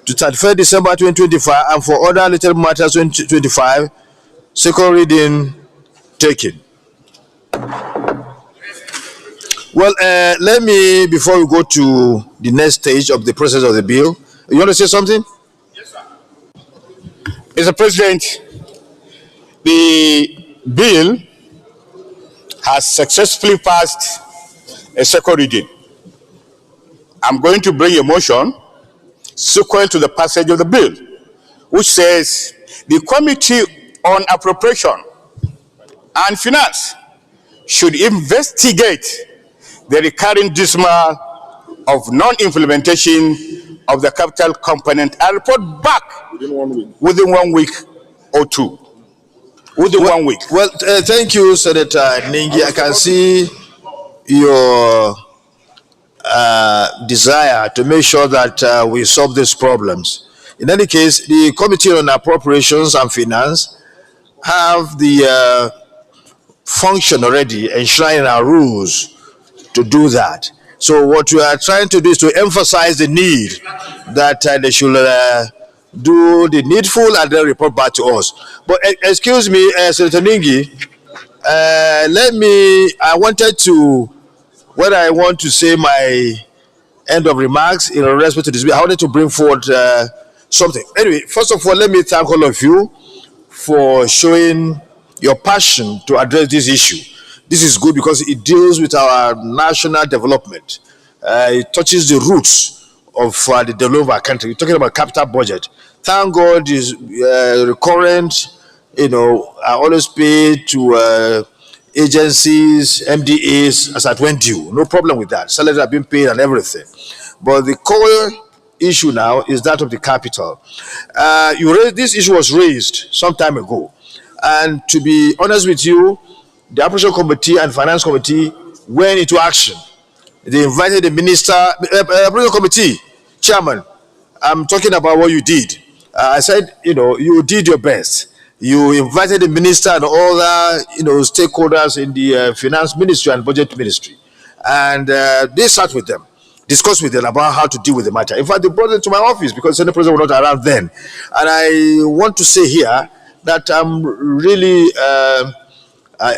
to 31st December 2025 and for other related matters 2025, second reading taken. Well, let me, before we go to the next stage of the process of the bill, you want to say something?
Yes, sir. Mr. President, the bill has successfully passed a second reading. I'm going to bring a motion sequel to the passage of the bill, which says the Committee on Appropriation and Finance should investigate the recurring dismal of non-implementation of the capital component and report back within 1 week or two. Within 1 week.
Well, thank you, Senator Ningi. I can see your desire to make sure that we solve these problems. In any case, the Committee on Appropriations and Finance have the function already enshrined in our rules to do that. So what we are trying to do is to emphasize the need that they should do the needful and then report back to us. But excuse me, Senator Ningi, I want to say my end of remarks in respect to this bill. I wanted to bring forward something. Anyway, first of all, let me thank all of you for showing your passion to address this issue. This is good because it deals with our national development. It touches the roots of the development of our country. We're talking about capital budget. Thank God is recurrent, I always pay to agencies, MDAs as at when due. No problem with that. Salaries have been paid and everything. But the core issue now is that of the capital. This issue was raised some time ago. And to be honest with you, the Appropriation Committee and Finance Committee went into action. They invited the minister, Appropriation Committee chairman. I'm talking about what you did. I said, you did your best. You invited the minister and all the stakeholders in the finance ministry and budget ministry, and they sat with them, discussed with them about how to deal with the matter. In fact, they brought it to my office because the Senate President was not around then. And I want to say here that I'm really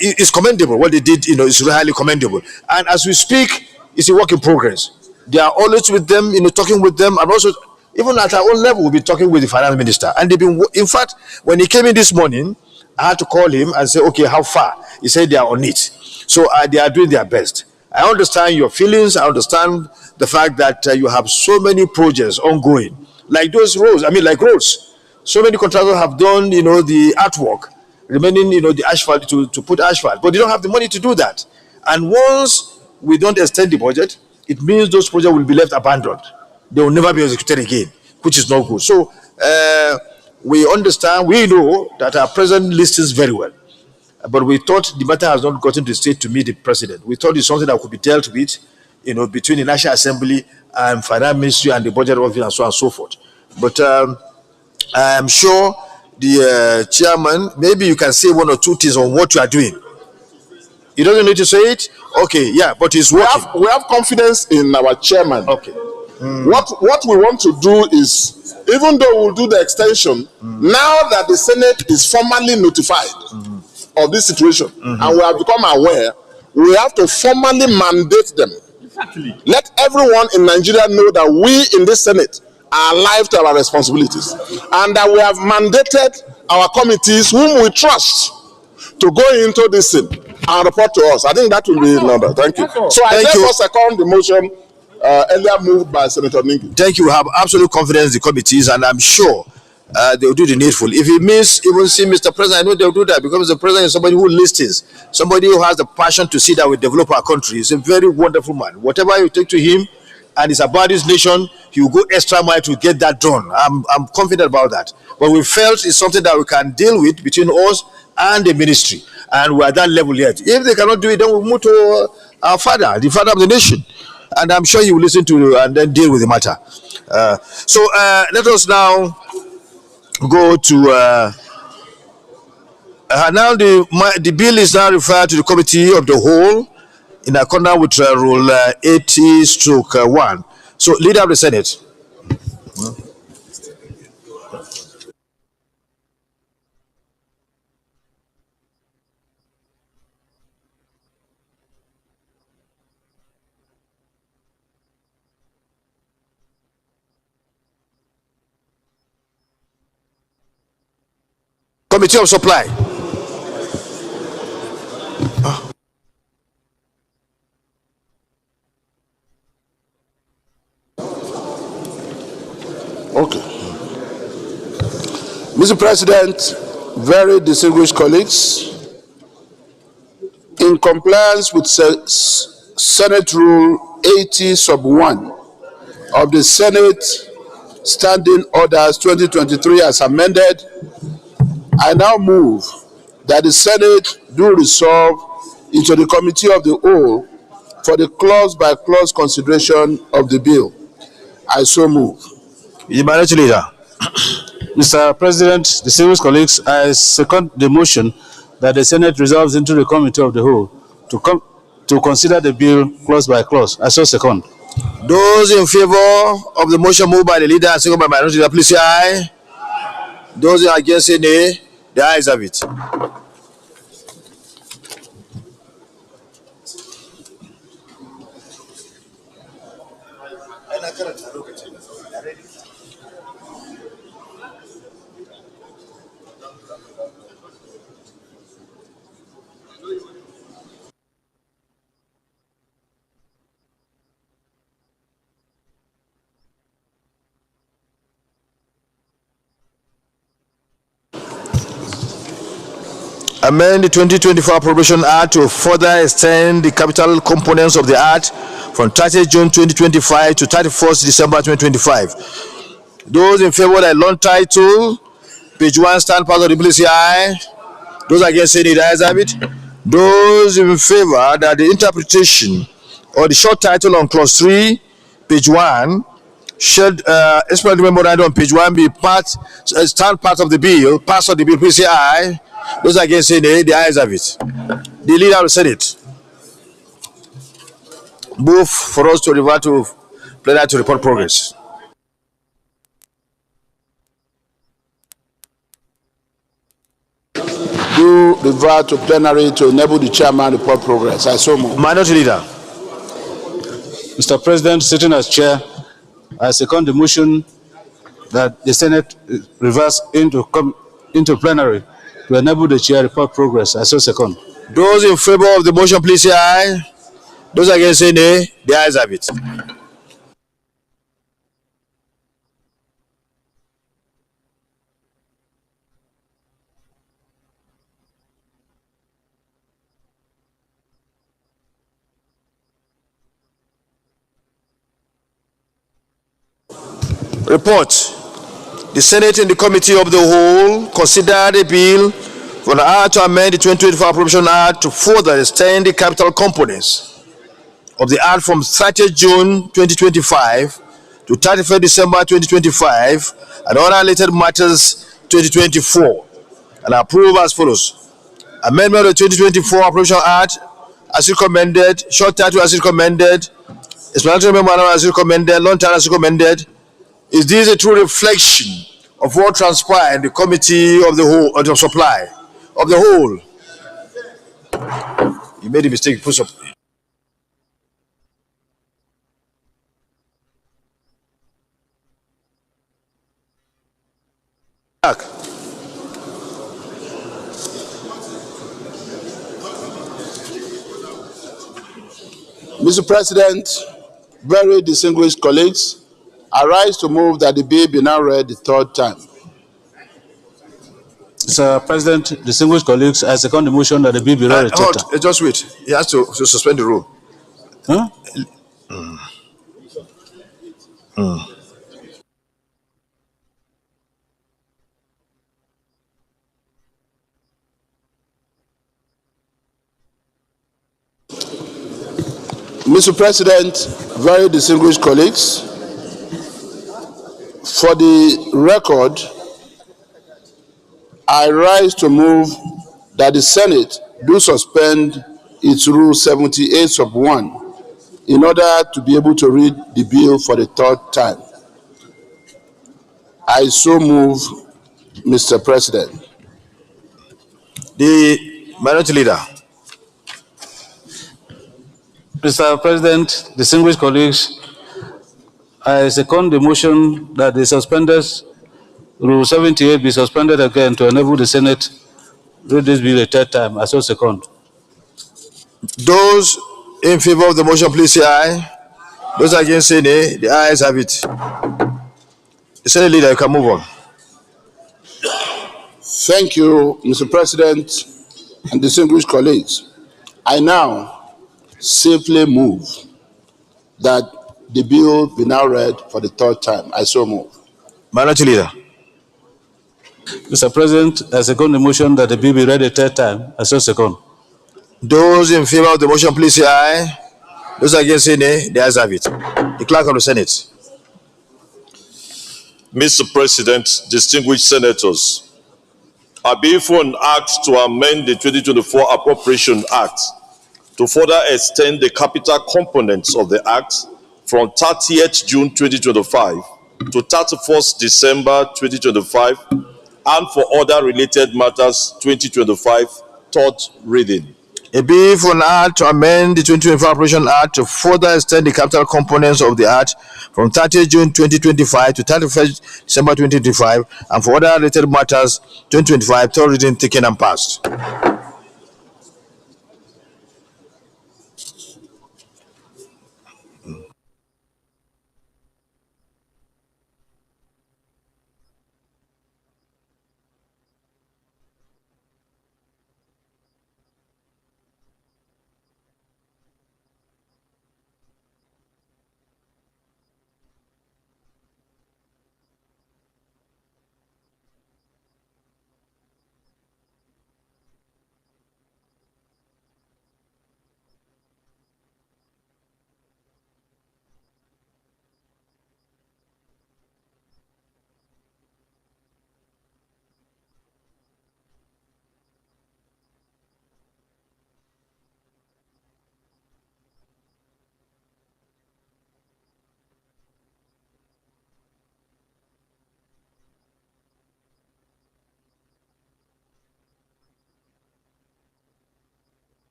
it's commendable what they did. It's really highly commendable. And as we speak, it's a work in progress. They are always with them, talking with them, and also even at our own level, we'll be talking with the finance minister. And they've been, in fact, when he came in this morning, I had to call him and say, okay, how far? He said they are on it. So they are doing their best. I understand your feelings. I understand the fact that you have so many projects ongoing, like those roads. Like roads. So many contractors have done, the artwork, remaining, the asphalt to put asphalt, but they don't have the money to do that. And once we don't extend the budget, it means those projects will be left abandoned. they will never be executed again, which is not good. So we understand, we know that our president listens very well. But we thought the matter has not gotten to the state to meet the president. We thought it's something that could be dealt with, between the National Assembly and Finance Ministry and the Budget Office and so on and so forth. But I am sure the chairman, maybe you can say one or two things on what you are doing. He doesn't need to say it? Okay, yeah, but he's working.
We have confidence in our chairman.
Okay.
What we want to do is, even though we'll do the extension, now that the Senate is formally notified of this situation, and we have become aware, we have to formally mandate them. Exactly. Let everyone in Nigeria know that we in this Senate are alive to our responsibilities, and that we have mandated our committees, whom we trust, to go into this thing and report to us. I think that will be in order. Thank you. So I therefore second the motion earlier moved by Senator Ningi.
Thank you. We have absolute confidence in the committees, and I'm sure they will do the needful. If it means even see Mr. President, I know they'll do that, because the president is somebody who listens, somebody who has the passion to see that we develop our country. He's a very wonderful man. Whatever you take to him, and it's about this nation, he will go extra mile to get that done. I'm confident about that. But we felt it's something that we can deal with between us and the ministry, and we're at that level yet. If they cannot do it, then we'll move to our father, the father of the nation, and I'm sure he will listen to and then deal with the matter. So let us now go to now the bill is now referred to the committee of the whole in accordance with rule 80/1. So, leader of the Senate. Committee of Supply.
Okay. Mr. President, very distinguished colleagues, in compliance with Senate Rule 80/1 of the Senate Standing Orders 2023 as amended, I now move that the Senate do resolve into the Committee of the Whole for the clause-by-clause consideration of the bill. I so move.
The minority leader.
Mr. President, distinguished colleagues, I second the motion that the Senate resolves into the Committee of the Whole to consider the bill clause by clause. I so second.
Those in favor of the motion moved by the leader and seconded by minority leader, please say aye. Those against say nay. The ayes have it. Amend the 2024 Appropriation Act to further extend the capital components of the Act from 30th June 2025 to 31st December 2025. Those in favor of the long title, page 1, stand part of the bill, say aye. Those against say nay. The ayes have it. Those in favor that the interpretation or the short title on clause 3, page 1, should explanatory memorandum on page 1 be stand part of the bill, pass of the bill, please say aye. Those against say nay. The ayes have it. The leader of the Senate move for us to revert to plenary to report progress.
Do revert to plenary to enable the chairman to report progress. I so move.
Minority leader.
Mr. President, sitting as chair, I second the motion that the Senate reverse into plenary to enable the chair report progress. I so second.
Those in favor of the motion, please say aye. Those against say nay. The ayes have it. Report. The Senate in the Committee of the Whole considered a bill for an act to amend the 2024 Appropriation Act to further extend the capital components of the Act from 30th June 2025 to 31st December 2025 and other related matters 2024 and approve as follows. Amendment of the 2024 Appropriation Act as recommended, short title as recommended, explanatory memorandum as recommended, long title as recommended. Is this a true reflection of what transpired in the Committee of the Whole, of Supply of the Whole? You made a mistake. Put up.
Mr. President, very distinguished colleagues, I rise to move that the bill be now read the third time.
Mr. President, distinguished colleagues, I second the motion that the bill be read the third time.
Just wait. He has to suspend the rule.
Huh?
Mr. President, very distinguished colleagues, for the record, I rise to move that the Senate do suspend its Rule 78 sub 1 in order to be able to read the bill for the third time. I so move, Mr. President.
The minority leader.
Mr. President, distinguished colleagues, I second the motion that the suspended Rule 78 be suspended again to enable the Senate read this bill a third time. I so second.
Those in favor of the motion, please say aye. Those against say nay. The ayes have it. The Senate leader, you can move on.
Thank you, Mr. President and distinguished colleagues. I now safely move that the bill be now read for the third time. I so move.
Minority leader.
Mr. President, I second the motion that the bill be read a third time. I so second.
Those in favor of the motion, please say aye. Those against say nay. The ayes have it. The clerk of the Senate.
Mr. President, distinguished senators, I bill for an act to amend the 2024 Appropriation Act to further extend the capital components of the Act from 30th June 2025 to 31st December 2025 and for other related matters 2025, third reading.
A bill for an act to amend the 2024 Appropriation Act to further extend the capital components of the Act from 30th June 2025 to 31st December 2025 and for other related matters 2025, third reading taken and passed.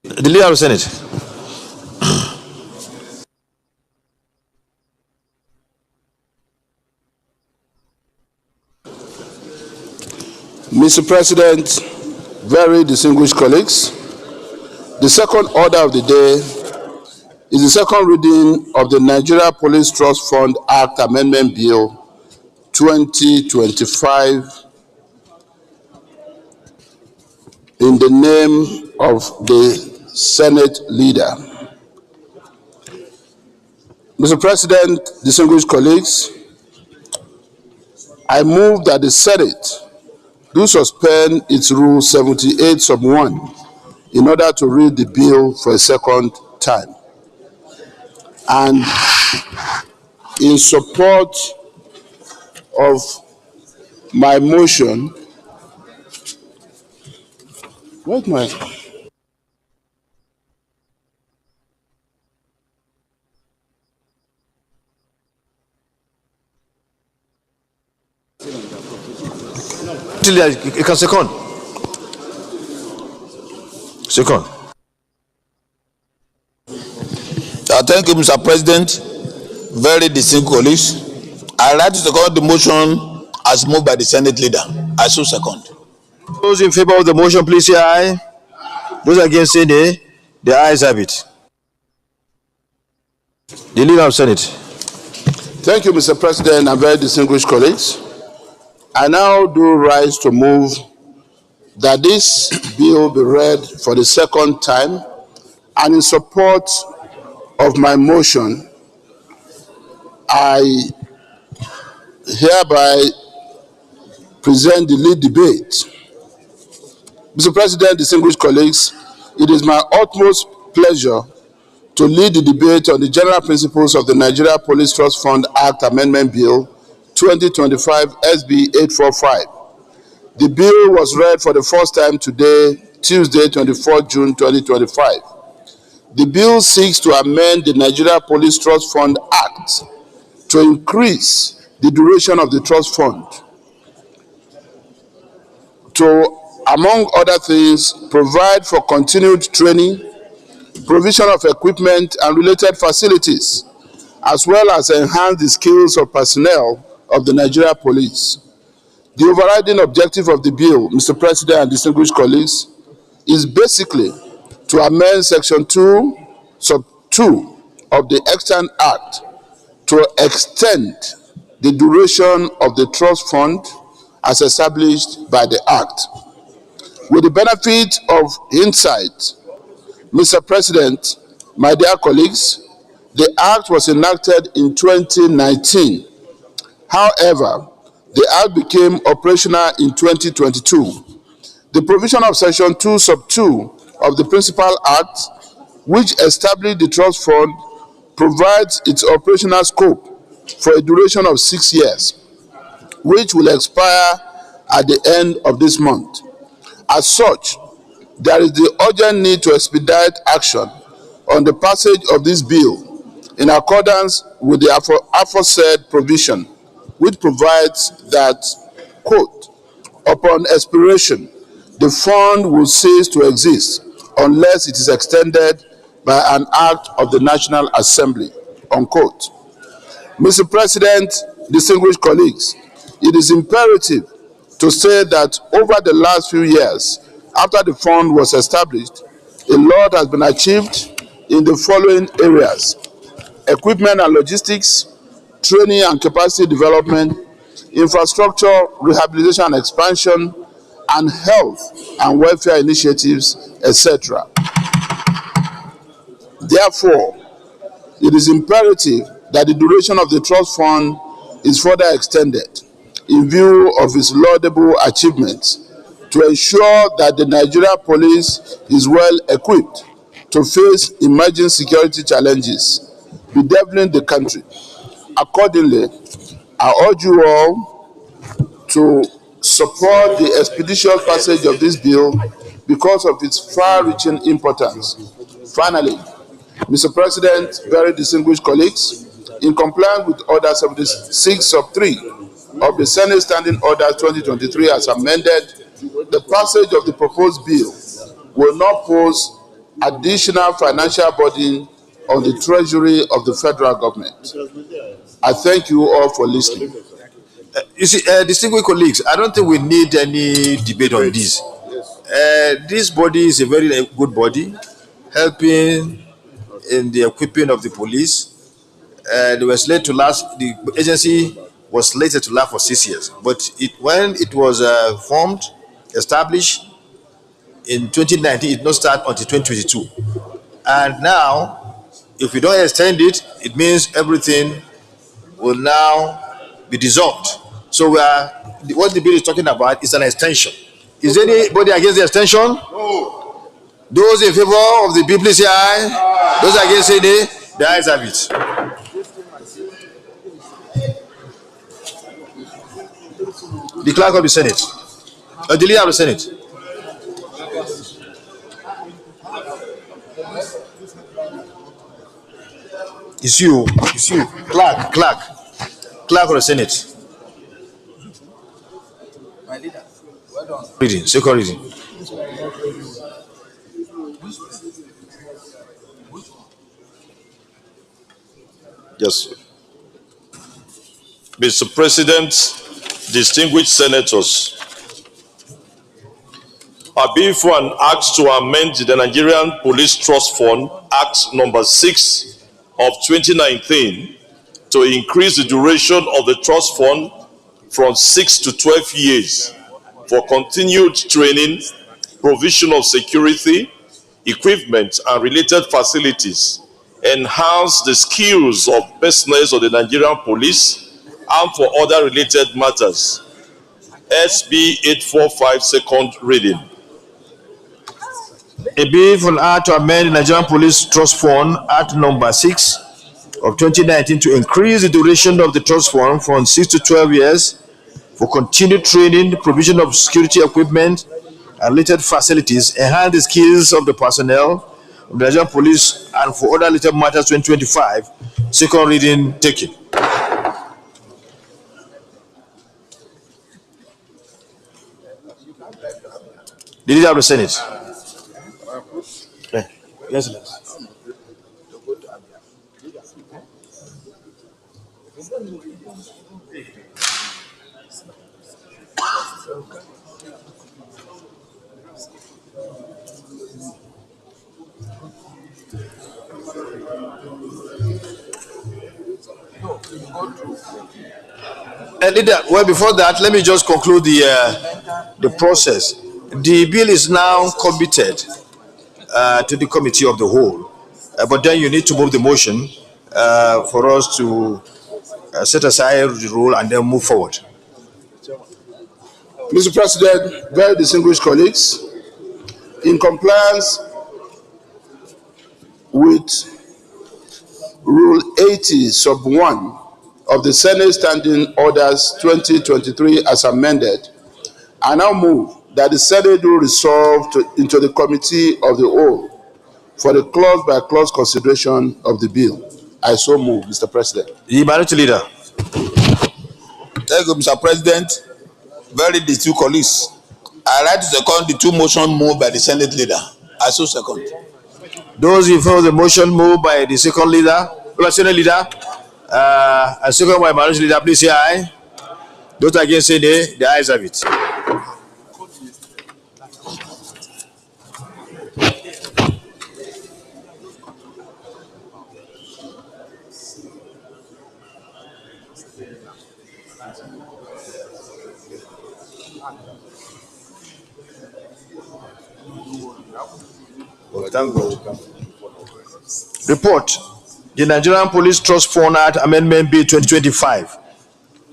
The Leader of the Senate.
Mr. President, very distinguished colleagues, the second order of the day is the second reading of the Nigeria Police Trust Fund Act Amendment Bill 2025 in the name of the Senate Leader. Mr. President, distinguished colleagues, I move that the Senate do suspend its Rule 78 sub 1 in order to read the bill for a second time. And in support of my motion, where's my...
You can second. Second.
Thank you, Mr. President. Very distinguished colleagues. I write to second the motion as moved by the Senate Leader. I so second.
Those in favor of the motion, please say aye. Those against say nay. The ayes have it. The Leader of the Senate.
Thank you, Mr. President, and very distinguished colleagues. I now do rise to move that this bill be read for the second time, and in support of my motion, I hereby present the lead debate. Mr. President, distinguished colleagues, it is my utmost pleasure to lead the debate on the general principles of the Nigeria Police Trust Fund Act Amendment Bill 2025 SB 845. The bill was read for the first time today, Tuesday, 24 June 2025. The bill seeks to amend the Nigeria Police Trust Fund Act to increase the duration of the trust fund to, among other things, provide for continued training, provision of equipment and related facilities, as well as enhance the skills of personnel of the Nigeria Police. The overriding objective of the bill, Mr. President and distinguished colleagues, is basically to amend Section 2, Sub 2 of the Extant Act to extend the duration of the trust fund as established by the Act. With the benefit of hindsight, Mr. President, my dear colleagues, the Act was enacted in 2019. However, the Act became operational in 2022. The provision of Section 2, Sub 2 of the Principal Act, which established the trust fund, provides its operational scope for a duration of 6 years, which will expire at the end of this month. As such, there is the urgent need to expedite action on the passage of this bill in accordance with the aforesaid provision, which provides that, quote, upon expiration, the fund will cease to exist unless it is extended by an act of the National Assembly, unquote. Mr. President, distinguished colleagues, it is imperative to say that over the last few years, after the fund was established, a lot has been achieved in the following areas: equipment and logistics, training and capacity development, infrastructure, rehabilitation and expansion, and health and welfare initiatives, etc. Therefore, it is imperative that the duration of the trust fund is further extended in view of its laudable achievements to ensure that the Nigeria Police is well equipped to face emerging security challenges bedeviling the country. Accordingly, I urge you all to support the expeditious passage of this bill because of its far-reaching importance. Finally, Mr. President, very distinguished colleagues, in compliance with Order 76 sub 3 of the Senate Standing Order 2023 as amended, the passage of the proposed bill will not pose additional financial burden on the treasury of the federal government. I thank you all for listening.
You see, distinguished colleagues, I don't think we need any debate on this. This body is a very good body, helping in the equipping of the police. They were slated to last. The agency was slated to last for 6 years, but when it was formed, established in 2019, it did not start until 2022. And now, if we don't extend it, it means everything will now be dissolved. So what the bill is talking about is an extension. Is anybody against the extension? No. Those in favor of the bill, please say aye. Those against say nay. The ayes have it. The clerk of the Senate, the leader of the Senate. It's you, clerk of the Senate. My leader, well done. Reading, second reading.
Yes. Mr. President, distinguished senators, I bill for an act to amend the Nigerian Police Trust Fund Act number 6 of 2019 to increase the duration of the trust fund from 6 to 12 years for continued training, provision of security, equipment, and related facilities, enhance the skills of personnel of the Nigerian police, and for other related matters. SB 845, second reading.
A bill for an act to amend the Nigerian Police Trust Fund Act number 6 of 2019 to increase the duration of the trust fund from 6 to 12 years for continued training, provision of security equipment and related facilities, enhance the skills of the personnel of the Nigerian Police, and for other related matters 2025. Second reading taken. The leader of the Senate. Yes, leader, well, before that, let me just conclude the process. The bill is now committed to the committee of the whole, but then you need to move the motion for us to set aside the rule and then move forward.
Mr. President, very distinguished colleagues, in compliance with Rule 80, Sub 1 of the Senate Standing Orders 2023 as amended, I now move that the Senate will resolve into the Committee of the Whole for the clause-by-clause consideration of the bill. I so move, Mr. President.
The minority leader.
Thank you, Mr. President. Very distinguished colleagues. I like to second the two motions moved by the Senate leader. I so second.
Those in favor of the motion moved by the second leader, Senate leader, and second by minority leader, please say aye. Those against say nay. The ayes have it. Report. The Nigerian Police Trust Fund Act Amendment Bill 2025.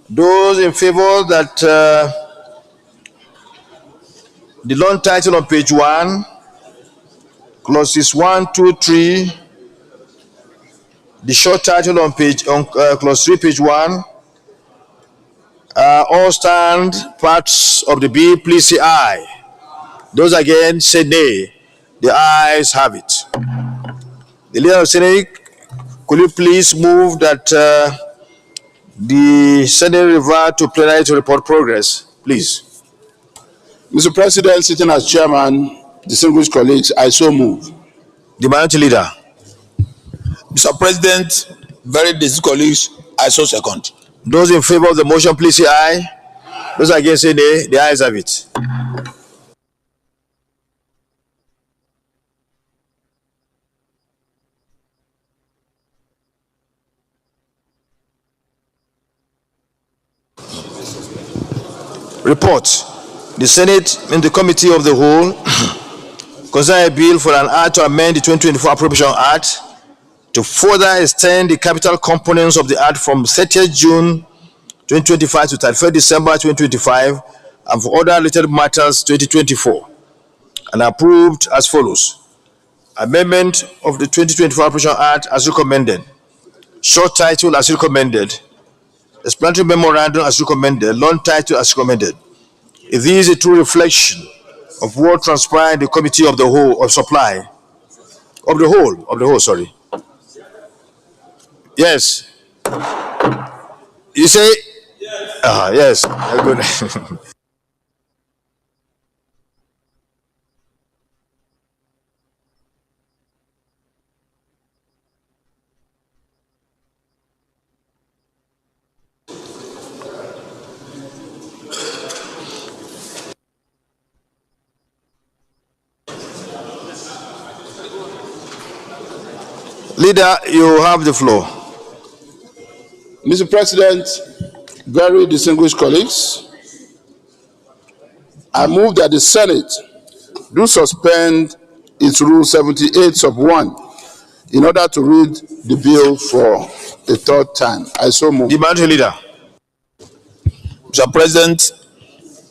Those in favor that the long title on page 1, clauses 1, 2, 3, the short title on clause 3, page 1, all stand parts of the bill, please say aye. Those against say nay. The ayes have it. The leader of the Senate, could you please move that the Senate revert to plenary to report progress, please?
Mr. President, sitting as chairman, distinguished colleagues, I so move.
The minority leader.
Mr. President, very distinguished colleagues, I so second.
Those in favor of the motion, please say aye. Those against, say nay. The ayes have it. Report. The Senate and the Committee of the Whole consider a bill for an act to amend the 2024 Appropriation Act to further extend the capital components of the Act from 30th June 2025 to 31st December 2025 and for other related matters 2024, and approved as follows. Amendment of the 2024 Appropriation Act as recommended. Short title as recommended. Explanatory memorandum as recommended. Long title as recommended. If this is a true reflection of what transpired in the Committee of the Whole of Supply of the whole, sorry. Yes. You say? Yes. Good. Leader, you have the floor.
Mr. President, very distinguished colleagues, I move that the Senate do suspend its Rule 78 sub 1 in order to read the bill for the third time. I so move.
The minority leader.
Mr. President,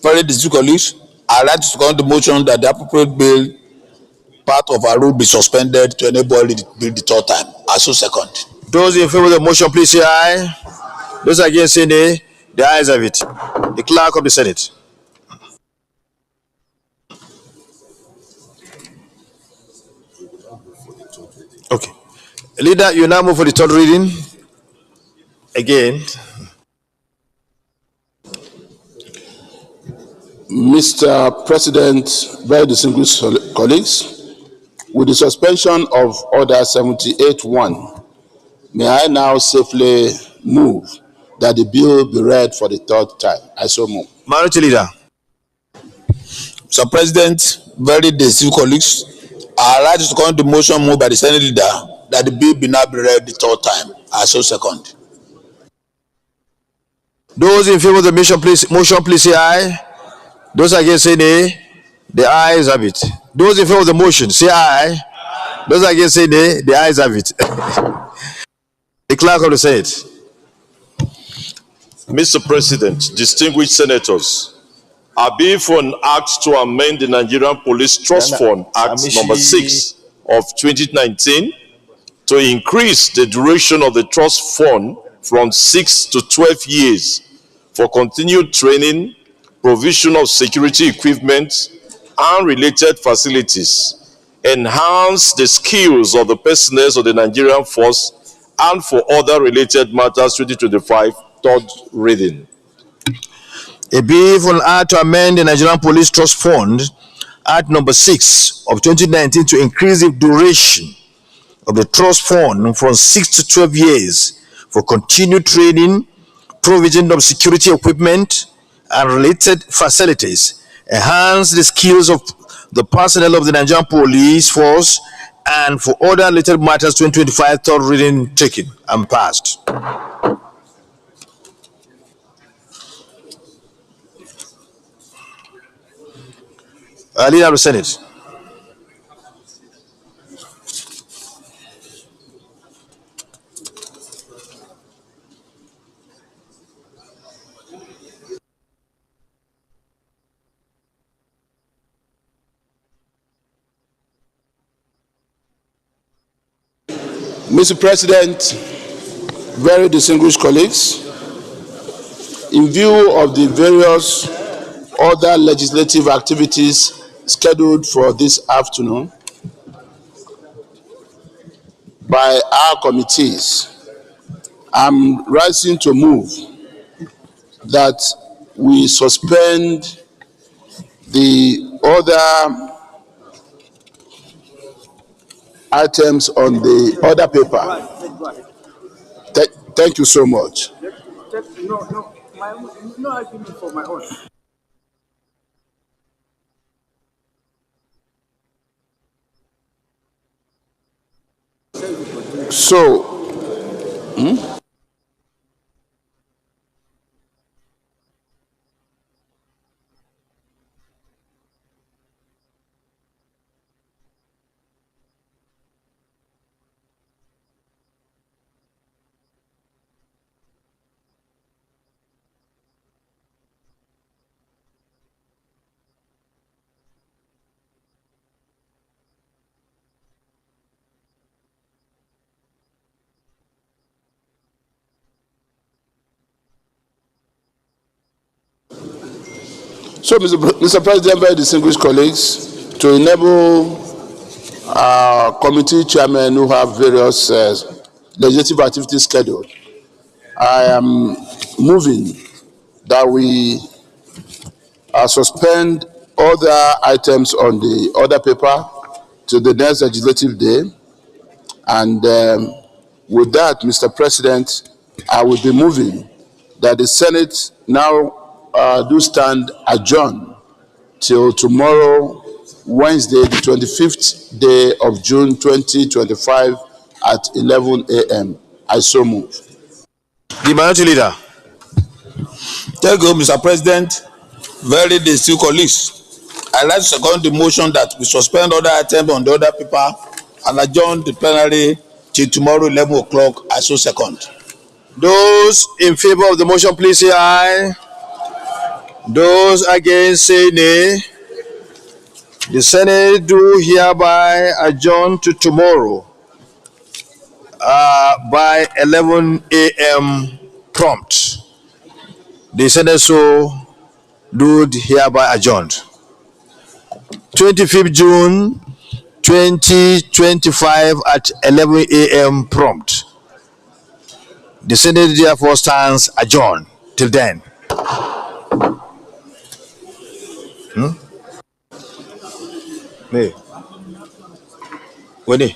very distinguished colleagues, I like to second the motion that the appropriate bill part of our rule be suspended to enable it to be the third time. I so second.
Those in favor of the motion, please say aye. Those against, say nay. The ayes have it. The clerk of the Senate. Okay. Leader, you now move for the third reading. Again.
Mr. President, very distinguished colleagues, with the suspension of Order 78-1, may I now safely move that the bill be read for the third time. I so move.
Minority leader.
Mr. President, very distinguished colleagues, I like to second the motion moved by the Senate leader that the bill be now be read the third time. I so second.
Those in favor of the motion, please say aye. Those against, say nay. The ayes have it. Those in favor of the motion, say aye. Those against, say nay. The ayes have it. The clerk of the Senate.
Mr. President, distinguished senators, I bill for an act to amend the Nigerian Police Trust Fund Act number 6 of 2019 to increase the duration of the trust fund from 6 to 12 years for continued training, provision of security equipment and related facilities, enhance the skills of the personnel of the Nigerian force, and for other related matters 2025, third reading.
A bill for an act to amend the Nigerian Police Trust Fund Act number 6 of 2019 to increase the duration of the trust fund from 6 to 12 years for continued training, provision of security equipment and related facilities, enhance the skills of the personnel of the Nigerian Police Force, and for other related matters 2025, third reading taken and passed. Leader of the Senate.
Mr. President, very distinguished colleagues, in view of the various other legislative activities scheduled for this afternoon by our committees, I'm rising to move that we suspend the other
items on the order paper. Thank you so much.
No argument for my own.
So, Mr. President, very distinguished colleagues, to enable our committee chairmen who have various legislative activities scheduled, I am moving that we suspend other items on the order paper to the next legislative day. And with that, Mr. President, I will be moving that the Senate now do stand adjourned till tomorrow, Wednesday, the 25th day of June 2025 at 11 a.m. I so move.
The minority leader.
Thank you, Mr. President. Very distinguished colleagues. I like to second the motion that we suspend other items on the order paper and adjourn the plenary till tomorrow 11 o'clock. I so second.
Those in favor of the motion, please say aye. Those against, say nay. The Senate do hereby adjourn to tomorrow by 11 a.m. prompt. The Senate so do hereby adjourned. 25th June 2025 at 11 a.m. prompt. The Senate therefore stands adjourned till then. Nee. Wanneer?